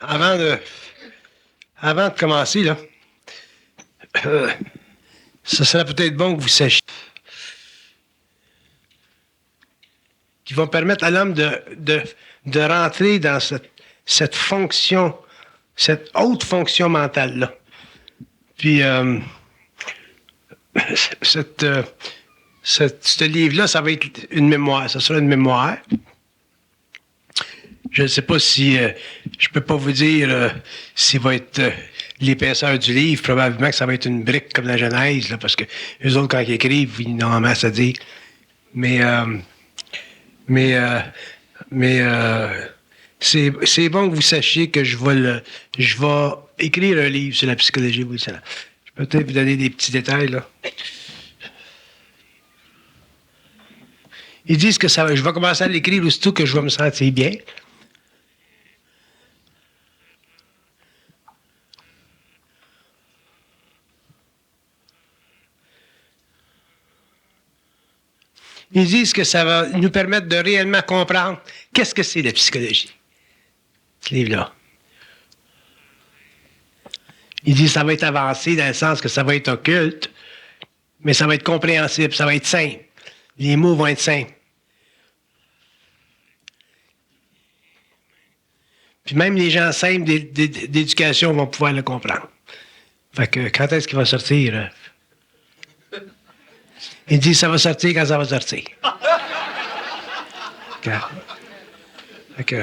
avant de commencer, là, ça serait peut-être bon que vous sachiez qui vont permettre à l'homme de rentrer dans cette fonction, cette haute fonction mentale-là. Puis, ce livre-là, ça va être une mémoire. Ça sera une mémoire. Je ne sais pas si... je peux pas vous dire s'il va être l'épaisseur du livre. Probablement que ça va être une brique comme la Genèse, là, parce que eux autres, quand ils écrivent, ils en ont masse à dire. Mais c'est bon que vous sachiez que je vais écrire un livre sur la psychologie évolutionnelle. Je peux peut-être vous donner des petits détails, là. Ils disent que je vais commencer à l'écrire aussitôt que je vais me sentir bien. Ils disent que ça va nous permettre de réellement comprendre qu'est-ce que c'est la psychologie, ce livre-là. Ils disent que ça va être avancé dans le sens que ça va être occulte, mais ça va être compréhensible, ça va être simple. Les mots vont être simples. Puis même les gens simples d'éducation vont pouvoir le comprendre. Fait que quand est-ce qu'il va sortir? Il dit ça va sortir quand ça va sortir. Fait que...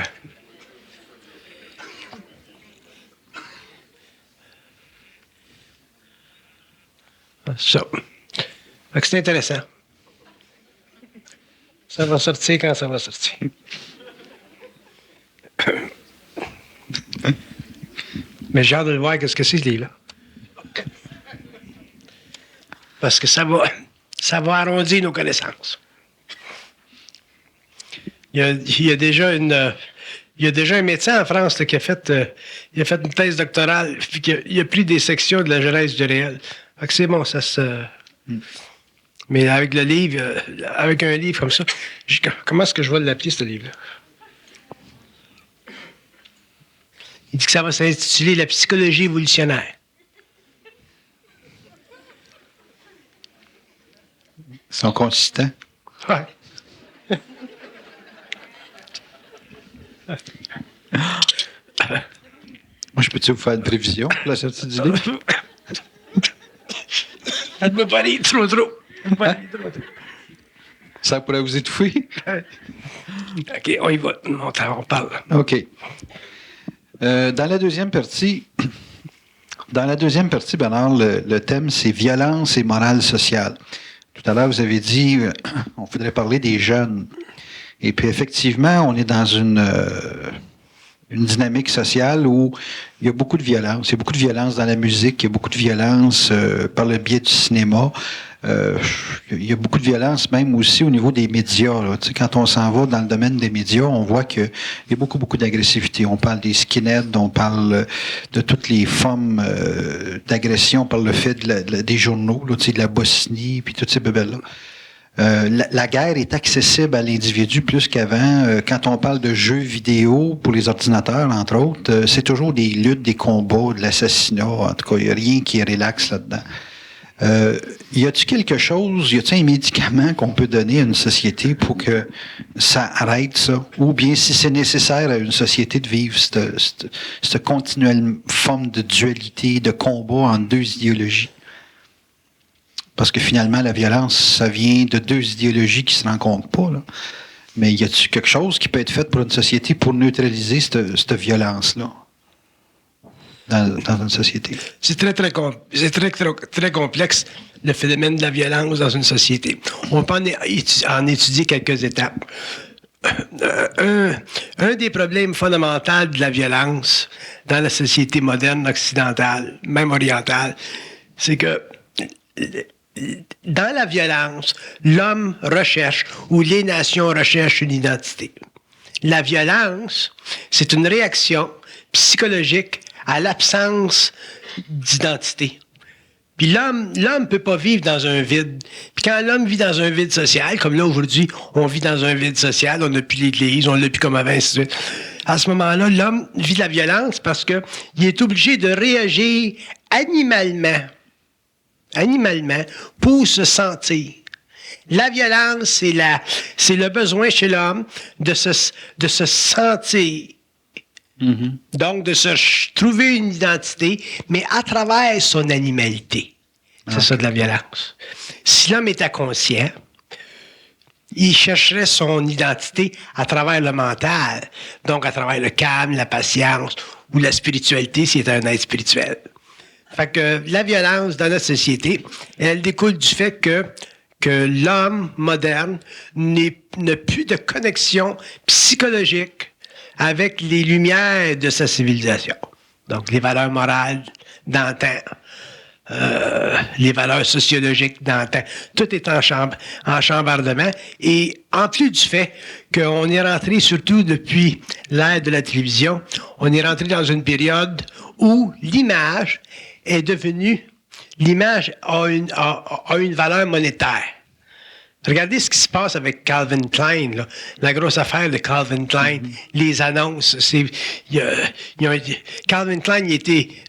Ça. Fait que c'est intéressant. Ça va sortir quand ça va sortir. Mais j'ai hâte de le voir qu'est-ce que c'est, ce livre-là. Parce que ça va arrondir nos connaissances. Il y a déjà un médecin en France là, qui a fait une thèse doctorale, puis il a pris des sections de la Genèse du réel. Fait que c'est bon, ça se... Mais avec le livre, avec un livre comme ça, comment est-ce que je vais l'appeler, ce livre-là? Il dit que ça va s'intituler « La psychologie évolutionnaire ». Ils sont consistants. Ouais. Moi, je peux-tu vous faire une prévision pour la sortie du livre? Ça ne peut pas aller trop. Ça pourrait vous étouffer? OK, on y va. On parle. OK. Dans la deuxième partie, Bernard, le thème, c'est violence et morale sociale. Tout à l'heure, vous avez dit on voudrait parler des jeunes. Et puis, effectivement, on est dans une dynamique sociale où il y a beaucoup de violence. Il y a beaucoup de violence dans la musique, il y a beaucoup de violence par le biais du cinéma. Il y a beaucoup de violence même aussi au niveau des médias. Là. Tu sais, quand on s'en va dans le domaine des médias, on voit qu'il y a beaucoup d'agressivité. On parle des skinheads, on parle de toutes les formes d'agression par le fait des journaux, là, tu sais, de la Bosnie, puis toutes ces bébelles-là. La guerre est accessible à l'individu plus qu'avant. Quand on parle de jeux vidéo pour les ordinateurs, entre autres, c'est toujours des luttes, des combats, de l'assassinat. En tout cas, il n'y a rien qui est relax là-dedans. Y a-t-il quelque chose, y a-t-il un médicament qu'on peut donner à une société pour que ça arrête ça? Ou bien si c'est nécessaire à une société de vivre cette continuelle forme de dualité, de combat entre deux idéologies? Parce que finalement, la violence, ça vient de deux idéologies qui ne se rencontrent pas. Là. Mais y a-t-il quelque chose qui peut être fait pour une société pour neutraliser cette violence-là? Dans une société. C'est très complexe, le phénomène de la violence dans une société. On peut en étudier quelques étapes. Un des problèmes fondamentaux de la violence dans la société moderne occidentale, même orientale, c'est que dans la violence, l'homme recherche, ou les nations recherchent une identité. La violence, c'est une réaction psychologique à l'absence d'identité. Puis l'homme ne peut pas vivre dans un vide. Puis quand l'homme vit dans un vide social, comme là aujourd'hui, on vit dans un vide social, on n'a plus l'Église, on l'a plus comme avant, ainsi de suite. À ce moment-là, l'homme vit de la violence parce qu'il est obligé de réagir animalement pour se sentir. La violence, c'est le besoin chez l'homme de se sentir. Mm-hmm. Donc, de se trouver une identité, mais à travers son animalité. C'est ça de la violence. Si l'homme était conscient, il chercherait son identité à travers le mental, donc à travers le calme, la patience ou la spiritualité s'il était un être spirituel. Fait que la violence dans notre société, elle découle du fait que l'homme moderne n'a plus de connexion psychologique avec les lumières de sa civilisation. Donc, les valeurs morales d'antan, les valeurs sociologiques d'antan, tout est en chambardement. Et en plus du fait qu'on est rentré, surtout depuis l'ère de la télévision, on est rentré dans une période où l'image est devenue, l'image a une valeur monétaire. Regardez ce qui se passe avec Calvin Klein, là. La grosse affaire de Calvin Klein, les annonces. Calvin Klein, il a été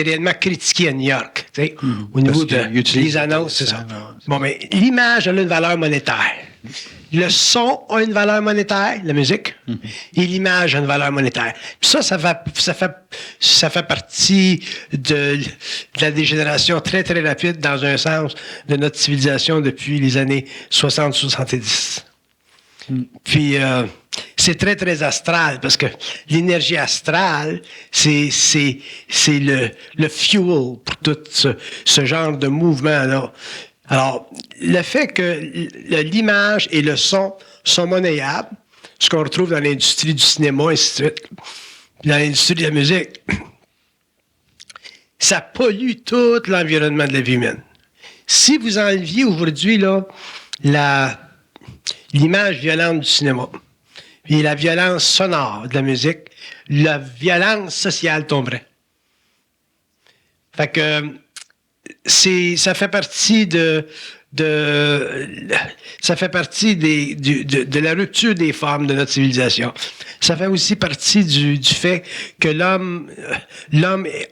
réellement critiqué à New York, tu sais, au niveau des annonces, c'est ça. Bon, mais l'image a une valeur monétaire. Le son a une valeur monétaire, la musique, et l'image a une valeur monétaire. Puis ça fait partie de la dégénération très, très rapide dans un sens de notre civilisation depuis les années 60-70. Puis c'est très, très astral, parce que l'énergie astrale, c'est le fuel pour tout ce genre de mouvement-là. Alors, le fait que l'image et le son sont monnayables, ce qu'on retrouve dans l'industrie du cinéma, et ainsi de suite, dans l'industrie de la musique, ça pollue tout l'environnement de la vie humaine. Si vous enleviez aujourd'hui là, l'image violente du cinéma et la violence sonore de la musique, la violence sociale tomberait. Fait que ça fait partie de la rupture des formes de notre civilisation. Ça fait aussi partie du fait que l'homme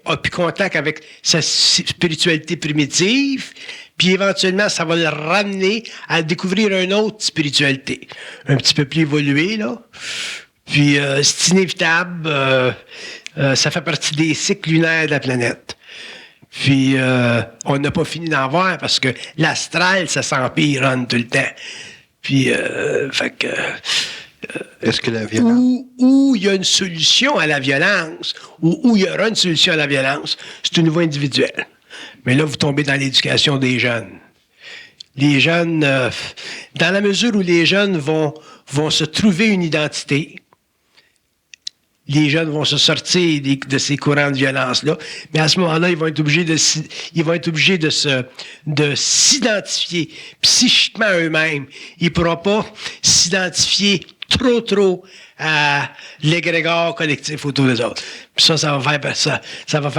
a plus contact avec sa spiritualité primitive, puis éventuellement, ça va le ramener à découvrir une autre spiritualité, un petit peu plus évoluée, là. Puis c'est inévitable, ça fait partie des cycles lunaires de la planète. Puis, on n'a pas fini d'en voir parce que l'astral, ça s'empironne tout le temps. Puis, fait que... Est-ce que la violence... Où il y a une solution à la violence, ou où il y aura une solution à la violence, c'est au niveau individuel. Mais là, vous tombez dans l'éducation des jeunes. Les jeunes, dans la mesure où les jeunes vont se trouver une identité, les jeunes vont se sortir de ces courants de violence-là, mais à ce moment-là, ils vont être obligés de s'identifier psychiquement à eux-mêmes. Ils ne pourront pas s'identifier trop à l'égrégore collectif autour des autres. Puis ça va faire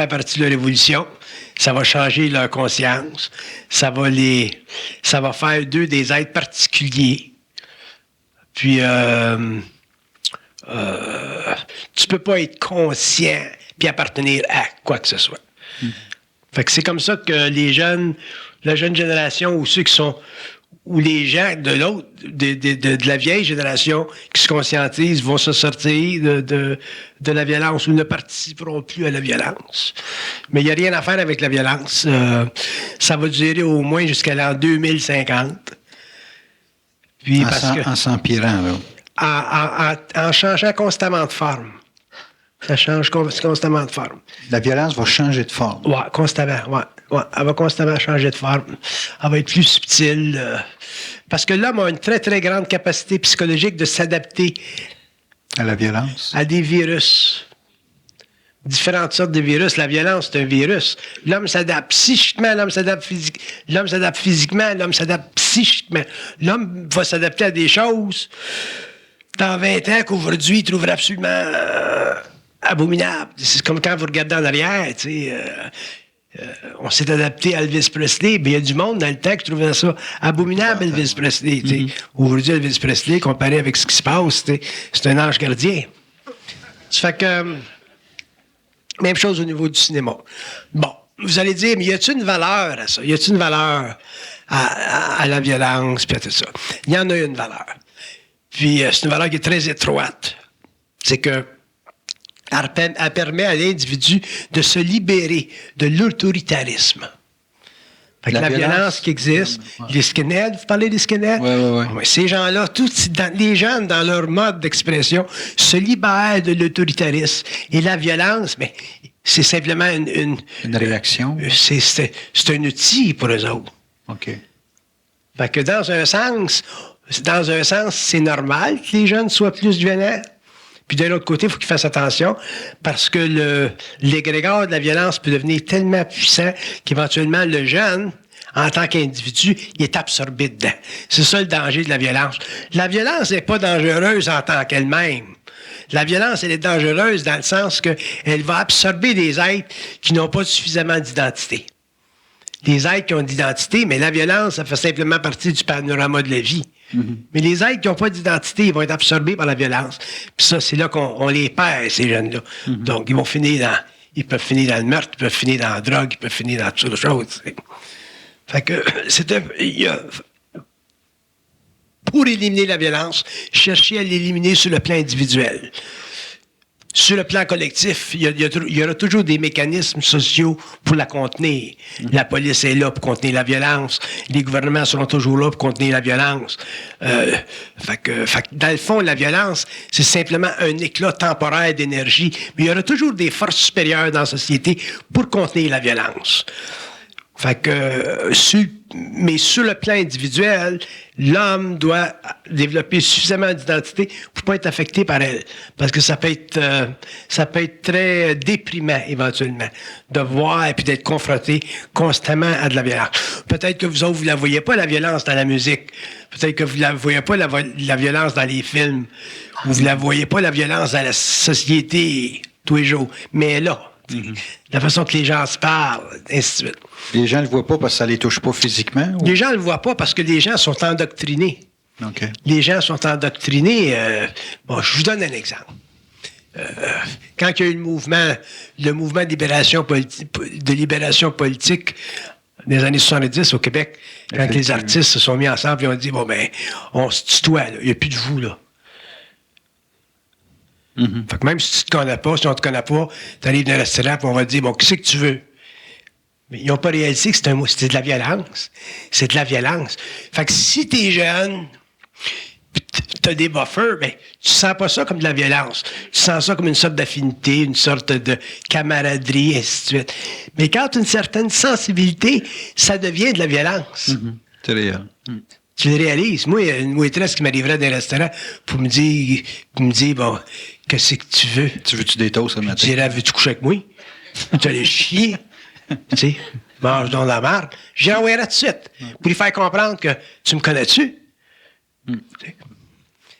partie de leur évolution. Ça va changer leur conscience. Ça va faire d'eux des êtres particuliers. Puis, tu peux pas être conscient puis appartenir à quoi que ce soit. Fait que c'est comme ça que la jeune génération ou ceux qui sont, ou les gens de la vieille génération qui se conscientisent vont se sortir de la violence ou ne participeront plus à la violence. Mais il n'y a rien à faire avec la violence. Ça va durer au moins jusqu'à l'an 2050. Puis en s'empirant, là. En changeant constamment de forme. Ça change constamment de forme. La violence va changer de forme. Oui, constamment. Ouais. Elle va constamment changer de forme. Elle va être plus subtile. Parce que l'homme a une très, très grande capacité psychologique de s'adapter à la violence. À des virus. Différentes sortes de virus. La violence, c'est un virus. L'homme s'adapte psychiquement, l'homme s'adapte physiquement, l'homme s'adapte psychiquement. L'homme va s'adapter à des choses dans 20 ans qu'aujourd'hui, il trouverait absolument abominable. C'est comme quand vous regardez en arrière, tu sais. on s'est adapté à Elvis Presley. Mais il y a du monde dans le temps qui trouvait ça abominable, Elvis Presley. Aujourd'hui, Elvis Presley, comparé avec ce qui se passe, c'est un ange gardien. Ça fait que... même chose au niveau du cinéma. Bon, vous allez dire, mais y a-t-il une valeur à ça? Y a-t-il une valeur à la violence, puis à tout ça? Il y en a une valeur. Puis c'est une valeur qui est très étroite. C'est que elle permet à l'individu de se libérer de l'autoritarisme. Fait que la violence qui existe, les skinheads, vous parlez des skinheads? Oui. Ces gens-là, les gens, dans leur mode d'expression, se libèrent de l'autoritarisme. Et la violence, mais c'est simplement une réaction. C'est un outil pour eux autres. OK. Fait que dans un sens, c'est normal que les jeunes soient plus violents. Puis de l'autre côté, il faut qu'ils fassent attention parce que l'égrégore de la violence peut devenir tellement puissant qu'éventuellement le jeune, en tant qu'individu, il est absorbé dedans. C'est ça le danger de la violence. La violence n'est pas dangereuse en tant qu'elle-même. La violence, elle est dangereuse dans le sens qu'elle va absorber des êtres qui n'ont pas suffisamment d'identité. Les êtres qui ont d'identité, mais la violence, ça fait simplement partie du panorama de la vie. Mm-hmm. Mais les êtres qui n'ont pas d'identité, ils vont être absorbés par la violence. Puis ça, c'est là qu'on les perd, ces jeunes-là. Mm-hmm. Donc, ils peuvent finir dans le meurtre, ils peuvent finir dans la drogue, ils peuvent finir dans toutes choses. Fait que, pour éliminer la violence, chercher à l'éliminer sur le plan individuel. Sur le plan collectif, il y aura toujours des mécanismes sociaux pour la contenir. La police est là pour contenir la violence. Les gouvernements seront toujours là pour contenir la violence. Fait que, dans le fond, la violence, c'est simplement un éclat temporaire d'énergie. Mais il y aura toujours des forces supérieures dans la société pour contenir la violence. Fait que, mais sur le plan individuel, l'homme doit développer suffisamment d'identité pour pas être affecté par elle. Parce que ça peut être très déprimant, éventuellement, de voir et puis d'être confronté constamment à de la violence. Peut-être que vous autres, vous la voyez pas, la violence dans la musique. Peut-être que vous la voyez pas, la violence dans les films. Ou vous la voyez pas, la violence dans la société tous les jours. Mais là, la façon que les gens se parlent, ainsi de suite. Les gens ne le voient pas parce que ça ne les touche pas physiquement? Ou? Les gens ne le voient pas parce que les gens sont endoctrinés. Okay. Les gens sont endoctrinés. Je vous donne un exemple. Quand il y a eu le mouvement de libération politique des années 70 au Québec, quand les artistes se sont mis ensemble et ont dit, on se tutoie, il n'y a plus de vous, là. Mm-hmm. Fait que même si tu te connais pas, si on te connaît pas, tu arrives dans un restaurant et on va te dire, qu'est-ce que tu veux? Mais ils n'ont pas réalisé que c'était de la violence. C'est de la violence. Fait que si t'es jeune, t'as des buffers, tu sens pas ça comme de la violence. Tu sens ça comme une sorte d'affinité, une sorte de camaraderie, et ainsi de suite. Mais quand tu as une certaine sensibilité, ça devient de la violence. Mm-hmm. C'est réel. Tu le réalises. Moi, il y a une waitress qui m'arriverait dans un restaurant pour me dire, qu'est-ce que tu veux? Tu veux-tu des toasts ce matin? Je dirais, veux-tu coucher avec moi? Tu allais chier. Tu sais, mange dans la marde. J'y envoyerai tout de suite pour lui faire comprendre que tu me connais-tu?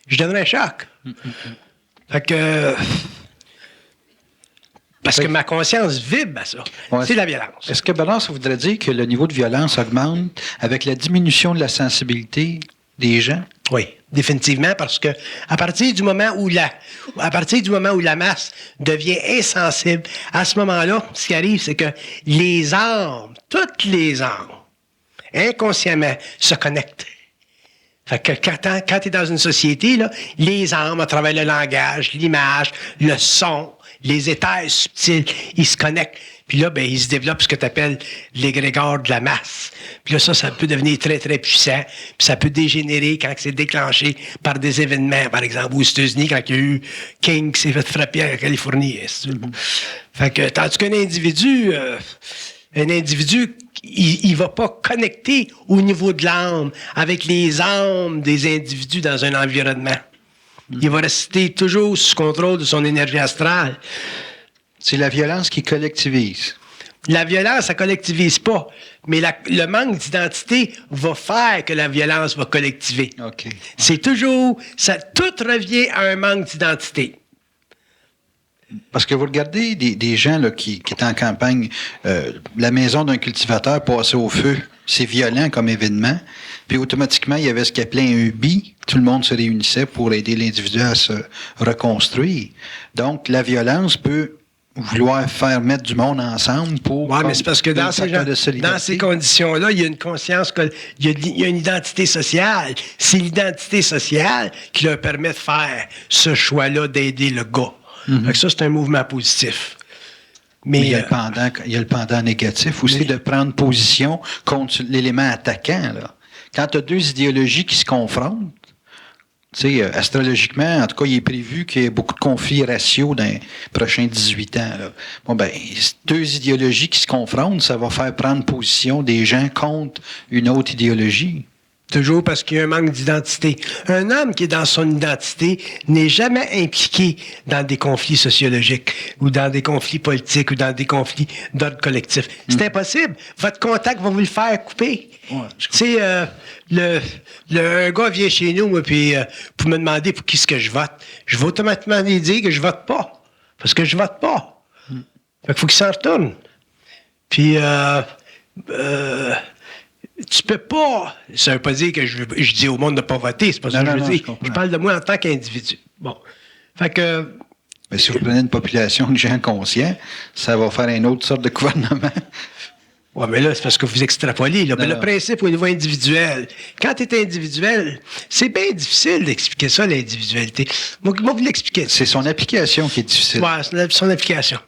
Je donnerais un choc. Fait que... Parce que ma conscience vibre à ça. Ouais, c'est la violence. Est-ce que, Bernard, ça voudrait dire que le niveau de violence augmente avec la diminution de la sensibilité des gens? Oui, définitivement, parce que à partir du moment où la masse devient insensible, à ce moment-là, ce qui arrive, c'est que les âmes, toutes les âmes, inconsciemment, se connectent. Fait que quand tu es dans une société, là, les âmes, à travers le langage, l'image, le son, les éthers subtils, ils se connectent. Puis là, ils se développent ce que tu appelles l'égrégore de la masse. Puis là, ça peut devenir très, très puissant. Puis ça peut dégénérer quand c'est déclenché par des événements. Par exemple, aux États-Unis, quand il y a eu King qui s'est fait frapper en Californie. Fait que, tandis qu'un individu, il va pas connecter au niveau de l'âme avec les âmes des individus dans un environnement. Il va rester toujours sous contrôle de son énergie astrale. C'est la violence qui collectivise. La violence, ça collectivise pas. Mais le manque d'identité va faire que la violence va collectiver. Okay. C'est toujours... tout revient à un manque d'identité. Parce que vous regardez des gens là, qui étaient en campagne, la maison d'un cultivateur passée au feu, c'est violent comme événement. Puis automatiquement, il y avait ce qu'on appelait un UBI. Tout le monde se réunissait pour aider l'individu à se reconstruire. Donc, la violence peut vouloir faire mettre du monde ensemble pour... Oui, mais c'est parce que dans ces conditions-là, il y a une conscience, il y a une identité sociale. C'est l'identité sociale qui leur permet de faire ce choix-là d'aider le gars. Fait que ça, c'est un mouvement positif. Mais il y a le pendant négatif aussi de prendre position contre l'élément attaquant. Là. Quand tu as deux idéologies qui se confrontent, tu sais, astrologiquement, en tout cas, il est prévu qu'il y ait beaucoup de conflits raciaux dans les prochains 18 ans. Là. Bon, ben, deux idéologies qui se confrontent, ça va faire prendre position des gens contre une autre idéologie. Toujours parce qu'il y a un manque d'identité. Un homme qui est dans son identité n'est jamais impliqué dans des conflits sociologiques ou dans des conflits politiques ou dans des conflits d'ordre collectif. C'est impossible. Votre contact va vous le faire couper. Ouais, tu sais, un gars vient chez nous puis pour me demander pour qui est-ce que je vote. Je vais automatiquement lui dire que je vote pas. Parce que je vote pas. Fait qu'il faut qu'il s'en retourne. Puis tu peux pas. Ça veut pas dire que je dis au monde de pas voter, c'est pas ça que je veux dire. Je parle de moi en tant qu'individu. Bon. Fait que. Mais si vous prenez une population de gens conscients, ça va faire une autre sorte de gouvernement. Oui, mais là, c'est parce que vous extrapolez. Là. Mais le principe au niveau individuel, quand tu es individuel, c'est bien difficile d'expliquer ça, l'individualité. Moi, vous l'expliquer. C'est son application qui est difficile. Oui, c'est son application.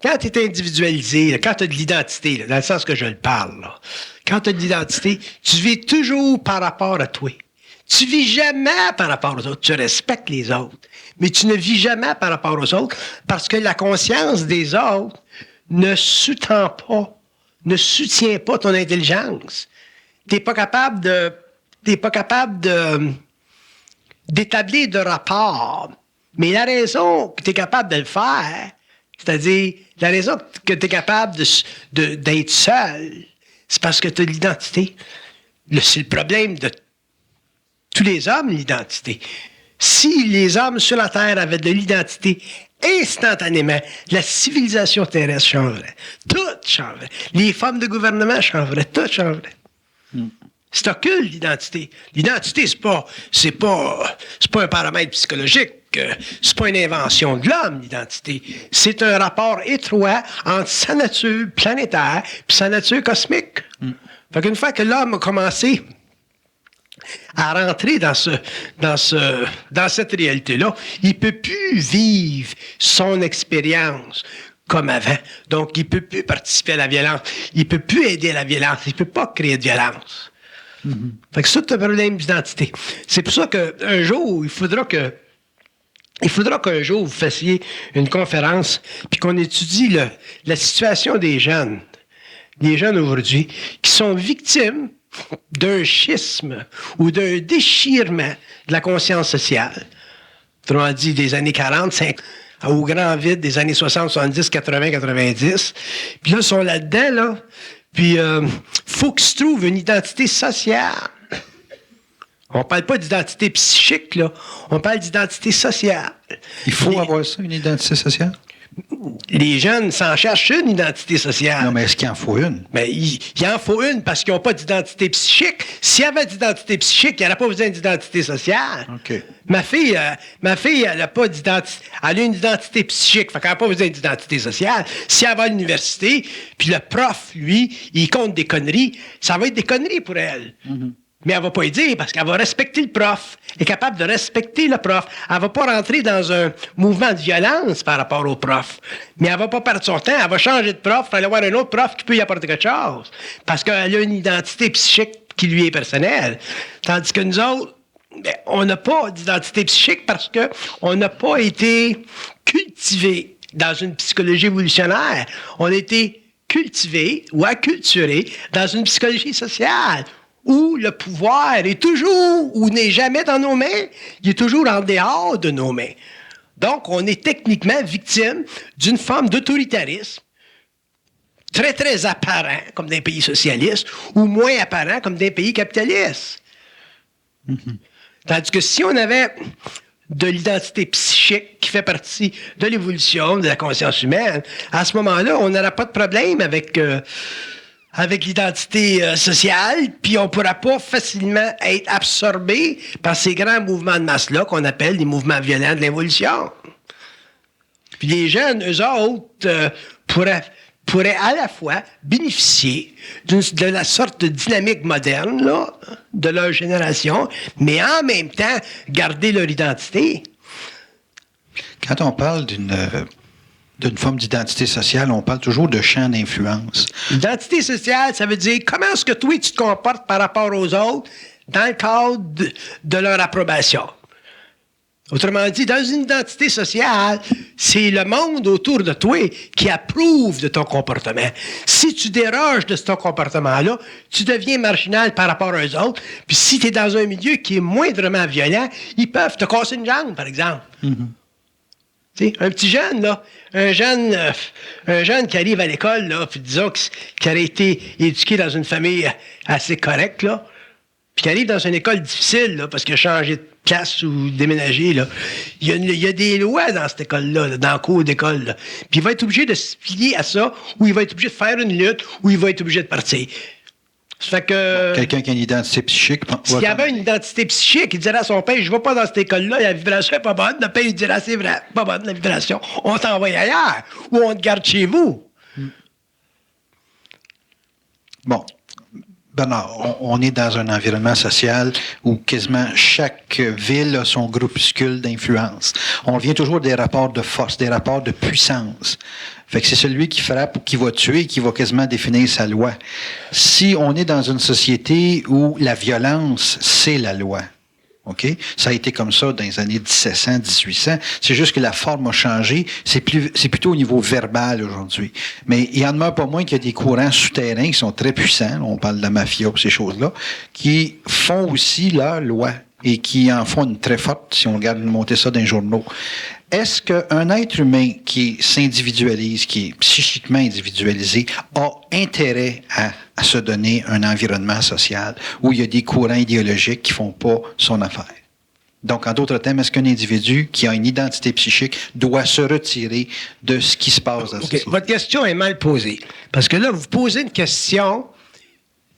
Quand tu es individualisé, là, quand tu as de l'identité, là, dans le sens que je le parle, là, quand tu as de l'identité, tu vis toujours par rapport à toi. Tu vis jamais par rapport aux autres. Tu respectes les autres. Mais tu ne vis jamais par rapport aux autres parce que la conscience des autres ne soutient pas ton intelligence. T'es pas capable d'établir de rapport. Mais la raison que tu es capable de le faire, c'est-à-dire la raison que tu es capable d'être seul, c'est parce que tu as de l'identité. C'est le problème de tous les hommes, l'identité. Si les hommes sur la Terre avaient de l'identité, instantanément, la civilisation terrestre changerait. Tout changerait. Les formes de gouvernement changeraient. Tout changerait. C'est occulte, l'identité. L'identité, c'est pas un paramètre psychologique. C'est pas une invention de l'homme, l'identité. C'est un rapport étroit entre sa nature planétaire et sa nature cosmique. Fait qu'une fois que l'homme a commencé à rentrer dans cette réalité-là, il peut plus vivre son expérience comme avant. Donc, il peut plus participer à la violence. Il peut plus aider à la violence. Il peut pas créer de violence. Fait que ça, c'est un problème d'identité. C'est pour ça qu'un jour, il faudra qu'un jour, vous fassiez une conférence puis qu'on étudie la situation des jeunes aujourd'hui qui sont victimes d'un schisme ou d'un déchirement de la conscience sociale. Autrement dit, des années 40, au grand vide des années 60, 70, 80, 90. Puis là, ils sont là-dedans, là. Puis, faut qu'ils se trouvent une identité sociale. On parle pas d'identité psychique, là. On parle d'identité sociale. Il faut avoir ça, une identité sociale? Les jeunes s'en cherchent une identité sociale. Non, mais est-ce qu'il en faut une? Mais il en faut une parce qu'ils n'ont pas d'identité psychique. S'il y avait d'identité psychique, il n'y aurait pas besoin d'identité sociale. OK. Ma fille, elle a pas d'identité. Elle a une identité psychique, fait qu'elle n'a pas besoin d'identité sociale. Si elle va à l'université, puis le prof, lui, il compte des conneries, ça va être des conneries pour elle. Mais elle va pas y dire parce qu'elle va respecter le prof. Elle est capable de respecter le prof. Elle va pas rentrer dans un mouvement de violence par rapport au prof. Mais elle va pas perdre son temps. Elle va changer de prof pour aller voir un autre prof qui peut y apporter quelque chose. Parce qu'elle a une identité psychique qui lui est personnelle. Tandis que nous autres, on n'a pas d'identité psychique parce qu'on n'a pas été cultivés dans une psychologie évolutionnaire. On a été cultivés ou acculturés dans une psychologie sociale où le pouvoir est toujours, ou n'est jamais dans nos mains, il est toujours en dehors de nos mains. Donc, on est techniquement victime d'une forme d'autoritarisme très, très apparent, comme dans les pays socialistes, ou moins apparent, comme dans les pays capitalistes. Tandis que si on avait de l'identité psychique qui fait partie de l'évolution de la conscience humaine, à ce moment-là, on n'aura pas de problème avec l'identité sociale, puis on ne pourra pas facilement être absorbé par ces grands mouvements de masse-là qu'on appelle les mouvements violents de l'évolution. Puis les jeunes, eux autres, pourraient à la fois bénéficier de la sorte de dynamique moderne là, de leur génération, mais en même temps garder leur identité. Quand on parle d'une forme d'identité sociale, on parle toujours de champ d'influence. L'identité sociale, ça veut dire comment est-ce que toi, tu te comportes par rapport aux autres dans le cadre de leur approbation. Autrement dit, dans une identité sociale, c'est le monde autour de toi qui approuve de ton comportement. Si tu déroges de ton comportement-là, tu deviens marginal par rapport aux autres. Puis si tu es dans un milieu qui est moindrement violent, ils peuvent te casser une jambe, par exemple. Mm-hmm. Tu sais, un petit jeune, là, un jeune qui arrive à l'école, là, puis disons qui aurait été éduqué dans une famille assez correcte, là, puis qui arrive dans une école difficile, là, parce qu'il a changé de place ou déménagé, là. Il y a des lois dans cette école-là, là, dans le cours d'école, là. Puis il va être obligé de se plier à ça, ou il va être obligé de faire une lutte, ou il va être obligé de partir. Ça fait que... Quelqu'un qui a une identité psychique... S'il y avait une identité psychique, il dirait à son père, je ne vais pas dans cette école-là, la vibration n'est pas bonne. Le père, il dirait, c'est vrai, pas bonne la vibration. On t'envoie ailleurs, ou on te garde chez vous. Bon. Bernard, on est dans un environnement social où quasiment chaque ville a son groupuscule d'influence. On revient toujours des rapports de force, des rapports de puissance. Fait que c'est celui qui frappe ou qui va tuer qui va quasiment définir sa loi. Si on est dans une société où la violence, c'est la loi, OK? Ça a été comme ça dans les années 1700, 1800. C'est juste que la forme a changé. C'est plutôt au niveau verbal aujourd'hui. Mais il en demeure pas moins qu'il y a des courants souterrains qui sont très puissants. On parle de la mafia, ces choses-là, qui font aussi leur loi et qui en font une très forte, si on regarde monter ça dans les journaux. Est-ce qu'un être humain qui s'individualise, qui est psychiquement individualisé, a intérêt à se donner un environnement social où il y a des courants idéologiques qui font pas son affaire? Donc, en d'autres termes, est-ce qu'un individu qui a une identité psychique doit se retirer de ce qui se passe dans la société? Votre question est mal posée. Parce que là, vous posez une question,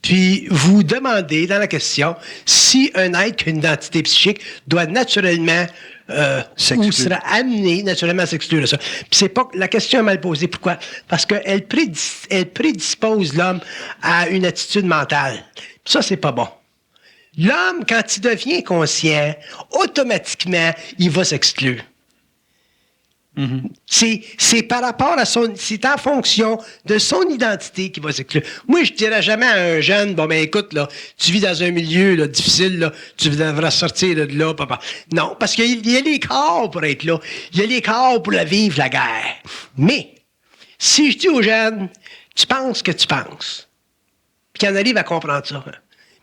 puis vous demandez dans la question si un être qui a une identité psychique doit naturellement ou sera amené naturellement à s'exclure de ça. Puis c'est pas la question est mal posée. Pourquoi? Parce qu'elle prédispose l'homme à une attitude mentale. Puis ça, c'est pas bon. L'homme, quand il devient conscient, automatiquement, il va s'exclure. Mm-hmm. C'est par rapport à c'est en fonction de son identité qu'il va s'exclure. Moi, je dirais jamais à un jeune, bon, ben, écoute, là, tu vis dans un milieu, là, difficile, là, tu devras sortir de là, papa. Non, parce qu'il y a les corps pour être là. Il y a les corps pour la vivre, la guerre. Mais, si je dis aux jeunes, tu penses que tu penses, puis qu'il en arrive à comprendre ça, hein,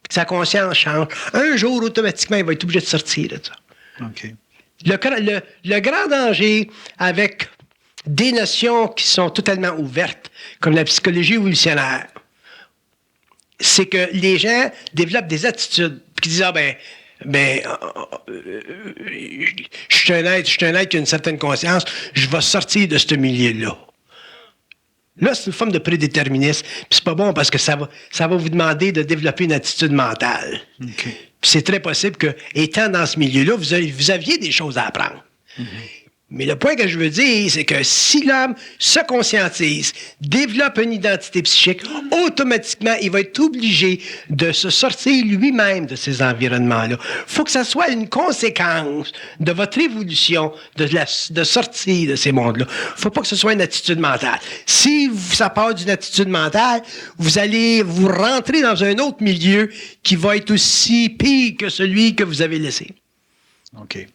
puis que sa conscience change, un jour, automatiquement, il va être obligé de sortir de ça. OK. Le grand danger avec des notions qui sont totalement ouvertes, comme la psychologie évolutionnaire, c'est que les gens développent des attitudes qui disent, je suis un être qui a une certaine conscience, je vais sortir de ce milieu-là. Là, c'est une forme de prédéterminisme. Puis c'est pas bon parce que ça va vous demander de développer une attitude mentale. Okay. Puis c'est très possible que, étant dans ce milieu-là, vous aviez des choses à apprendre. Mm-hmm. Mais le point que je veux dire, c'est que si l'homme se conscientise, développe une identité psychique, automatiquement, il va être obligé de se sortir lui-même de ces environnements-là. Il faut que ça soit une conséquence de votre évolution, de sortir de ces mondes-là. Il ne faut pas que ce soit une attitude mentale. Si ça part d'une attitude mentale, vous allez vous rentrer dans un autre milieu qui va être aussi pire que celui que vous avez laissé. OK.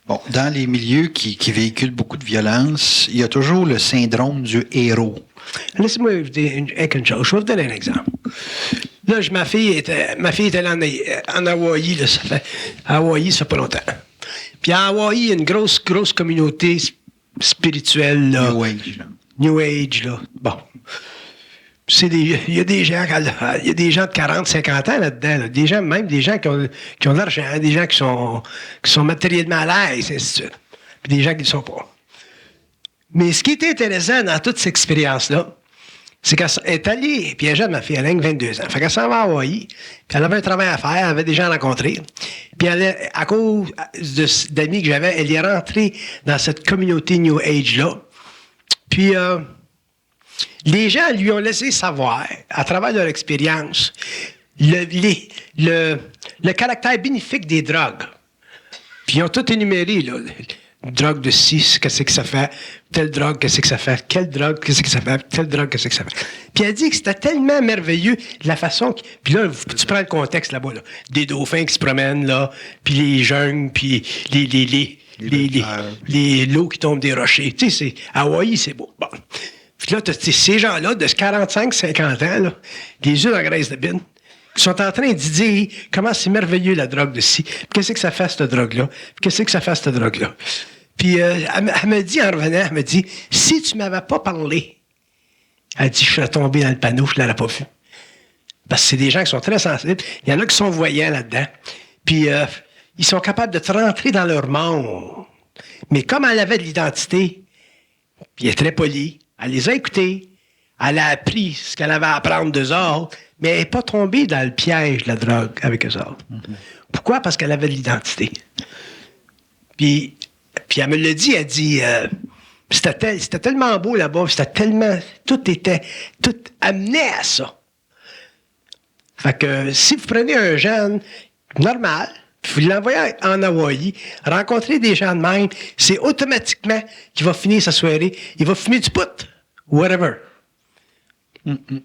Bon, dans les milieux qui véhiculent beaucoup de violence, il y a toujours le syndrome du héros. Laissez-moi vous dire une chose. Je vais vous donner un exemple. Là, ma fille était allée en Hawaï. Là, Hawaï, ça fait pas longtemps. Puis à Hawaï, il y a une grosse communauté spirituelle. Là. New Age. Là. New Age, là. Bon. Il y a des gens de 40, 50 ans là-dedans. Là. Des gens qui ont de l'argent, des gens qui sont matériellement à l'aise, et ainsi de suite. Puis des gens qui ne le sont pas. Mais ce qui était intéressant dans toute cette expérience-là, c'est qu'elle est allée, puis elle est jeune, ma fille, elle a 22 ans. Fait qu'elle s'en va à Hawaï, puis elle avait un travail à faire, elle avait des gens à rencontrer. Puis à cause d'amis que j'avais, elle est rentrée dans cette communauté New Age-là. Puis les gens lui ont laissé savoir, à travers leur expérience, le caractère bénéfique des drogues. Puis ils ont tout énuméré, là. Drogue de ci, qu'est-ce que ça fait? Telle drogue, qu'est-ce que ça fait? Quelle drogue, qu'est-ce que ça fait? Telle drogue, qu'est-ce que ça fait? Puis elle dit que c'était tellement merveilleux la façon... Puis là, tu prends le contexte là-bas, là. Des dauphins qui se promènent, là, puis les jeunes, puis les lots qui tombent des rochers. Tu sais, c'est Hawaï, c'est beau. Bon. Puis là, ces gens-là, de 45-50 ans, là, les yeux dans la graisse de bine, qui sont en train de dire comment c'est merveilleux la drogue de ci. Puis qu'est-ce que ça fait, cette drogue-là? Puis qu'est-ce que ça fait, cette drogue-là? Puis elle me dit, en revenant, elle me dit, si tu m'avais pas parlé, elle dit, je serais tombé dans le panneau, je l'aurais pas vu. Parce que c'est des gens qui sont très sensibles. Il y en a qui sont voyants là-dedans. Puis ils sont capables de te rentrer dans leur monde. Mais comme elle avait de l'identité, puis elle est très polie, elle les a écoutés, elle a appris ce qu'elle avait à apprendre d'eux autres, mais elle n'est pas tombée dans le piège de la drogue avec eux autres. Mm-hmm. Pourquoi? Parce qu'elle avait de l'identité. Puis elle me l'a dit, elle dit, c'était tellement beau là-bas, tout amenait à ça. Fait que si vous prenez un jeune normal, puis vous l'envoyez en Hawaï, rencontrer des gens de même, c'est automatiquement qu'il va finir sa soirée, il va fumer du pot, whatever. Mm-mm.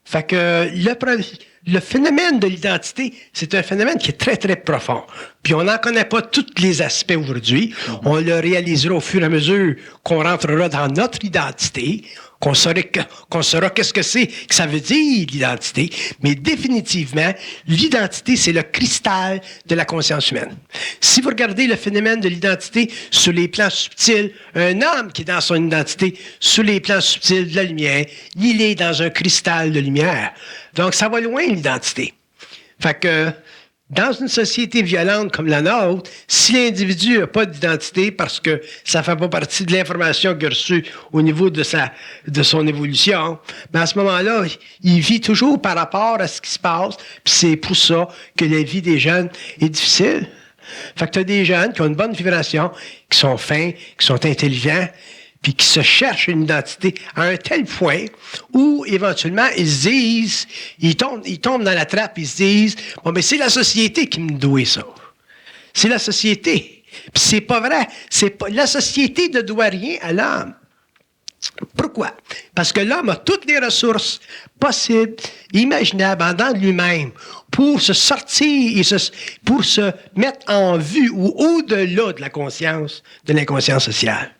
Fait que le phénomène de l'identité, c'est un phénomène qui est très, très profond. Puis on n'en connaît pas tous les aspects aujourd'hui. Mm-hmm. On le réalisera au fur et à mesure qu'on rentrera dans notre identité, qu'on saura qu'est-ce que c'est, que ça veut dire, l'identité. Mais définitivement, l'identité, c'est le cristal de la conscience humaine. Si vous regardez le phénomène de l'identité sur les plans subtils, un homme qui est dans son identité sur les plans subtils de la lumière, il est dans un cristal de lumière. Donc, ça va loin, l'identité. Fait que, dans une société violente comme la nôtre, si l'individu n'a pas d'identité parce que ça ne fait pas partie de l'information qu'il a reçue au niveau de son évolution, ben à ce moment-là, il vit toujours par rapport à ce qui se passe, puis c'est pour ça que la vie des jeunes est difficile. Fait que tu as des jeunes qui ont une bonne vibration, qui sont fins, qui sont intelligents, puis qui se cherchent une identité à un tel point où, éventuellement, ils se disent, ils tombent dans la trappe, ils se disent, bon, mais c'est la société qui me doit ça. C'est la société. Puis c'est pas vrai. La société ne doit rien à l'homme. Pourquoi? Parce que l'homme a toutes les ressources possibles, imaginables, en dedans de lui-même, pour se sortir et pour se mettre en vue ou au-delà de la conscience, de l'inconscience sociale.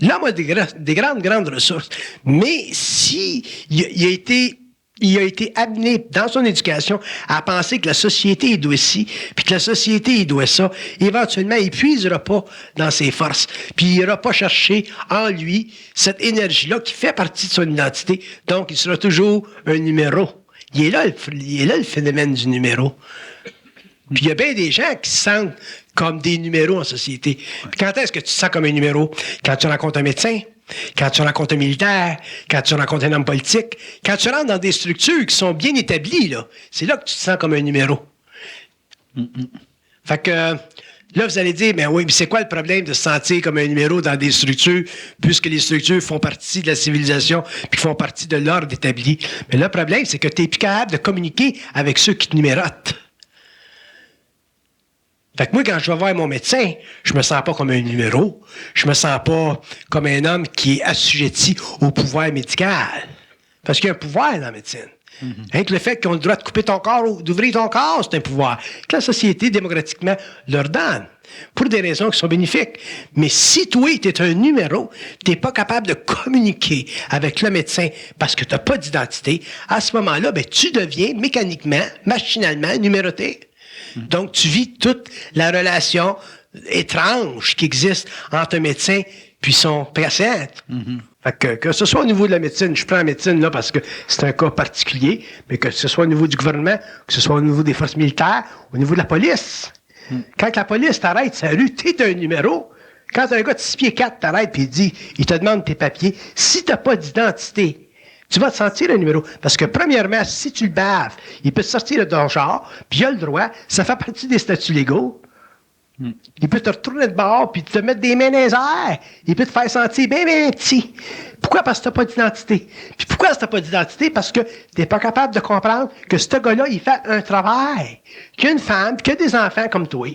L'homme a des grandes ressources. Mais si il a été amené dans son éducation à penser que la société il doit ci, puis que la société il doit ça, éventuellement, il puisera pas dans ses forces. Puis il ira pas chercher en lui cette énergie-là qui fait partie de son identité. Donc, il sera toujours un numéro. Il est là le phénomène du numéro. Puis il y a bien des gens qui se sentent comme des numéros en société. Puis quand est-ce que tu te sens comme un numéro? Quand tu rencontres un médecin, quand tu rencontres un militaire, quand tu rencontres un homme politique, quand tu rentres dans des structures qui sont bien établies, là, c'est là que tu te sens comme un numéro. Mm-mm. Fait que là, vous allez dire, mais oui, mais c'est quoi le problème de se sentir comme un numéro dans des structures, puisque les structures font partie de la civilisation puis font partie de l'ordre établi? Mais le problème, c'est que tu n'es plus capable de communiquer avec ceux qui te numérotent. Fait que moi, quand je vais voir mon médecin, je me sens pas comme un numéro. Je me sens pas comme un homme qui est assujetti au pouvoir médical. Parce qu'il y a un pouvoir dans la médecine. Mm-hmm. Hein, que le fait qu'on a le droit de couper ton corps ou d'ouvrir ton corps, c'est un pouvoir que la société, démocratiquement, leur donne. Pour des raisons qui sont bénéfiques. Mais si toi, tu es un numéro, tu n'es pas capable de communiquer avec le médecin parce que tu n'as pas d'identité, à ce moment-là, ben, tu deviens mécaniquement, machinalement numéroté. Donc, tu vis toute la relation étrange qui existe entre un médecin puis sont patientes. Fait que ce soit au niveau de la médecine, je prends la médecine là parce que c'est un cas particulier, mais que ce soit au niveau du gouvernement, que ce soit au niveau des forces militaires, au niveau de la police. Quand la police t'arrête sur la rue, t'es un numéro. Quand un gars de 6 pieds 4 t'arrête puis il te demande tes papiers, si t'as pas d'identité, tu vas te sentir un numéro. Parce que premièrement, si tu le baves, il peut te sortir de ton genre, puis il a le droit, ça fait partie des statuts légaux. Il peut te retourner de bord puis te mettre des mains dans les airs. Il peut te faire sentir bien, bien petit. Pourquoi? Parce que tu n'as pas d'identité. Puis pourquoi tu n'as pas d'identité? Parce que tu n'es pas capable de comprendre que ce gars-là, il fait un travail. Qu'il y a une femme, qu'il y a des enfants comme toi.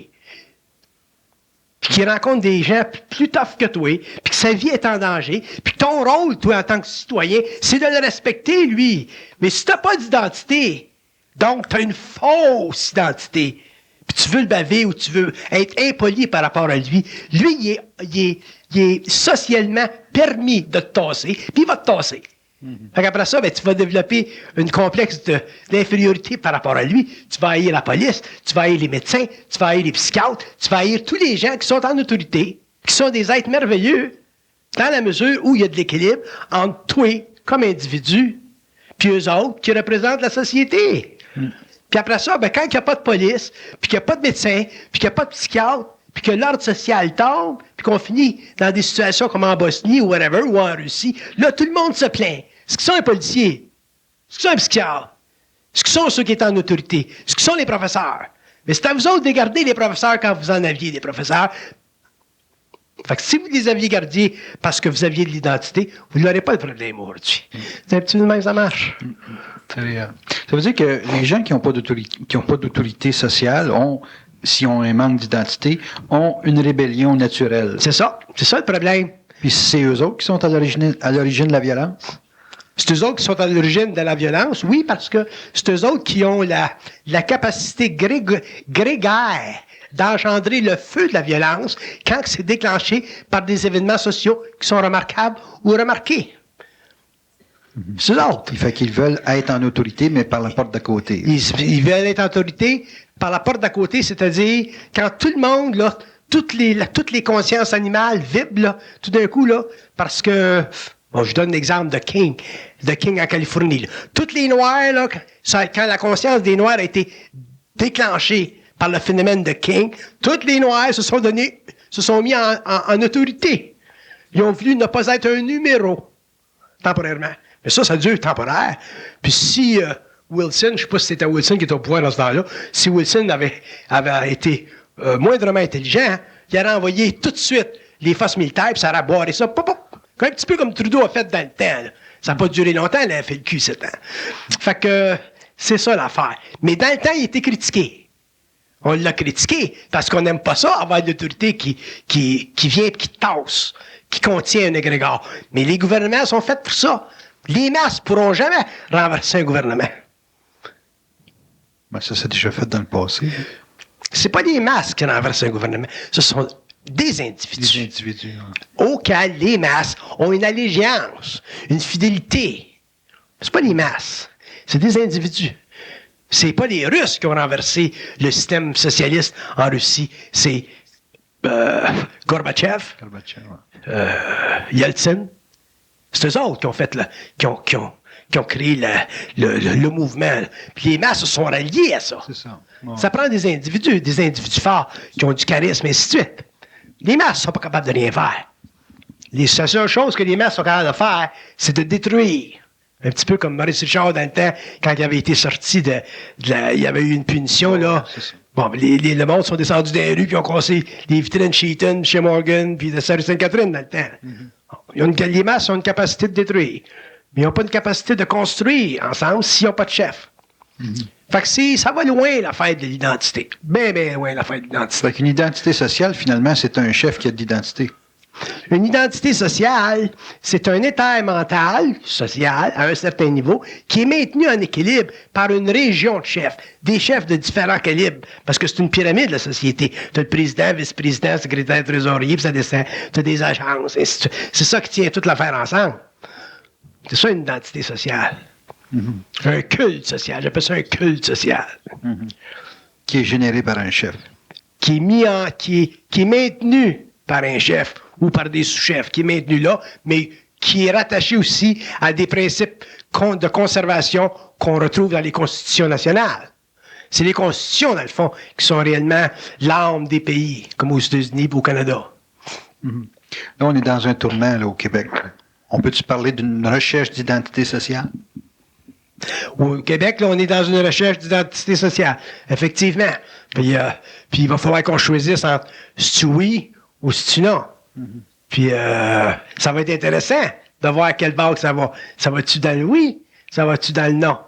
Puis qu'il rencontre des gens plus tough que toi. Puis que sa vie est en danger. Puis que ton rôle, toi, en tant que citoyen, c'est de le respecter, lui. Mais si tu n'as pas d'identité, donc tu as une fausse identité. Puis tu veux le baver ou tu veux être impoli par rapport à lui, lui, il est socialement permis de te tasser, puis il va te tasser. Fait qu'après ça, ben, tu vas développer une complexe d'infériorité par rapport à lui. Tu vas haïr la police, tu vas haïr les médecins, tu vas haïr les psychiatres, tu vas haïr tous les gens qui sont en autorité, qui sont des êtres merveilleux, dans la mesure où il y a de l'équilibre entre toi, comme individu, puis eux autres, qui représentent la société. Puis après ça, ben, quand il n'y a pas de police, puis qu'il n'y a pas de médecin, puis qu'il n'y a pas de psychiatre, puis que l'ordre social tombe, puis qu'on finit dans des situations comme en Bosnie ou whatever, ou en Russie, là, tout le monde se plaint. Est-ce qu'ils sont un policier? Est-ce qu'ils sont un psychiatre? Est-ce qu'ils sont ceux qui sont en autorité? Est-ce qu'ils sont les professeurs? Mais c'est à vous autres de garder les professeurs quand vous en aviez des professeurs. Fait que si vous les aviez gardés parce que vous aviez de l'identité, vous n'aurez pas de problème aujourd'hui. C'est un petit peu de même, ça marche. Ça veut dire que les gens qui n'ont pas d'autorité sociale s'ils ont un manque d'identité, ont une rébellion naturelle. C'est ça le problème. Puis c'est eux autres qui sont à l'origine de la violence? C'est eux autres qui sont à l'origine de la violence, oui, parce que c'est eux autres qui ont la capacité grégaire d'engendrer le feu de la violence quand c'est déclenché par des événements sociaux qui sont remarquables ou remarqués. C'est eux autres. Il fait qu'ils veulent être en autorité, mais par la porte d'à côté. Ils veulent être en autorité par la porte d'à côté, c'est-à-dire quand tout le monde, là, toutes les consciences animales vibrent, là, tout d'un coup, là, parce que, bon, je donne l'exemple de King en Californie, là. Toutes les Noirs, là, quand la conscience des Noirs a été déclenchée par le phénomène de King, toutes les Noirs se sont mis en autorité. Ils ont voulu ne pas être un numéro, temporairement. Mais ça dure temporaire. Puis si Wilson, je ne sais pas si c'était Wilson qui était au pouvoir dans ce temps-là, si Wilson avait été moindrement intelligent, hein, il aurait envoyé tout de suite les forces militaires, puis ça aurait boiré ça, un petit peu comme Trudeau a fait dans le temps. Là. Ça n'a pas duré longtemps, il a fait le cul, 7 ans. Fait que c'est ça l'affaire. Mais dans le temps, il était critiqué. On l'a critiqué parce qu'on n'aime pas ça, avoir l'autorité qui vient et qui tasse, qui contient un égrégore. Mais les gouvernements sont faits pour ça. Les masses ne pourront jamais renverser un gouvernement. Ben ça s'est déjà fait dans le passé. C'est pas les masses qui renversent un gouvernement. Ce sont des individus. Des individus, ouais. Auxquels les masses ont une allégeance, une fidélité. C'est pas les masses. C'est des individus. C'est pas les Russes qui ont renversé le système socialiste en Russie. C'est Gorbatchev, Yeltsin. C'est eux autres qui ont fait qui ont créé le mouvement. Puis les masses se sont ralliées à ça. C'est ça. Ouais. Ça prend des individus forts qui ont du charisme, et ainsi de suite. Les masses ne sont pas capables de rien faire. La seule chose que les masses sont capables de faire, c'est de détruire. Un petit peu comme Maurice Richard dans le temps, quand il avait été sorti il y avait eu une punition, là. Bon, le monde sont descendus dans les rues, puis ont cassé les vitrines chez Eaton, chez Morgan, puis de Sainte-Catherine dans le temps. Les masses ont une capacité de détruire. Mais ils n'ont pas une capacité de construire ensemble s'ils n'ont pas de chef. Fait que ça va loin, l'affaire de l'identité. Bien, bien loin, l'affaire de l'identité. Fait qu'une identité sociale, finalement, c'est un chef qui a de l'identité. Une identité sociale, c'est un état mental, social, à un certain niveau, qui est maintenu en équilibre par une région de chefs, des chefs de différents calibres, parce que c'est une pyramide, la société. Tu as le président, vice-président, secrétaire, trésorier, puis ça descend. Tu as des agences, c'est ça qui tient toute l'affaire ensemble. C'est ça une identité sociale. Un culte social, j'appelle ça un culte social. Qui est généré par un chef. Qui est maintenu par un chef ou par des sous-chefs, qui est maintenu là, mais qui est rattaché aussi à des principes de conservation qu'on retrouve dans les constitutions nationales. C'est les constitutions, dans le fond, qui sont réellement l'âme des pays, comme aux États-Unis et au Canada. Mm-hmm. Là, on est dans un tournant là, au Québec. On peut-tu parler d'une recherche d'identité sociale? Au Québec, là, on est dans une recherche d'identité sociale. Effectivement. Puis il va falloir qu'on choisisse entre si tu oui ou si tu non. Mm-hmm. Puis ça va être intéressant de voir à quelle vague ça va. Ça va-tu dans le oui? Ça va-tu dans le non?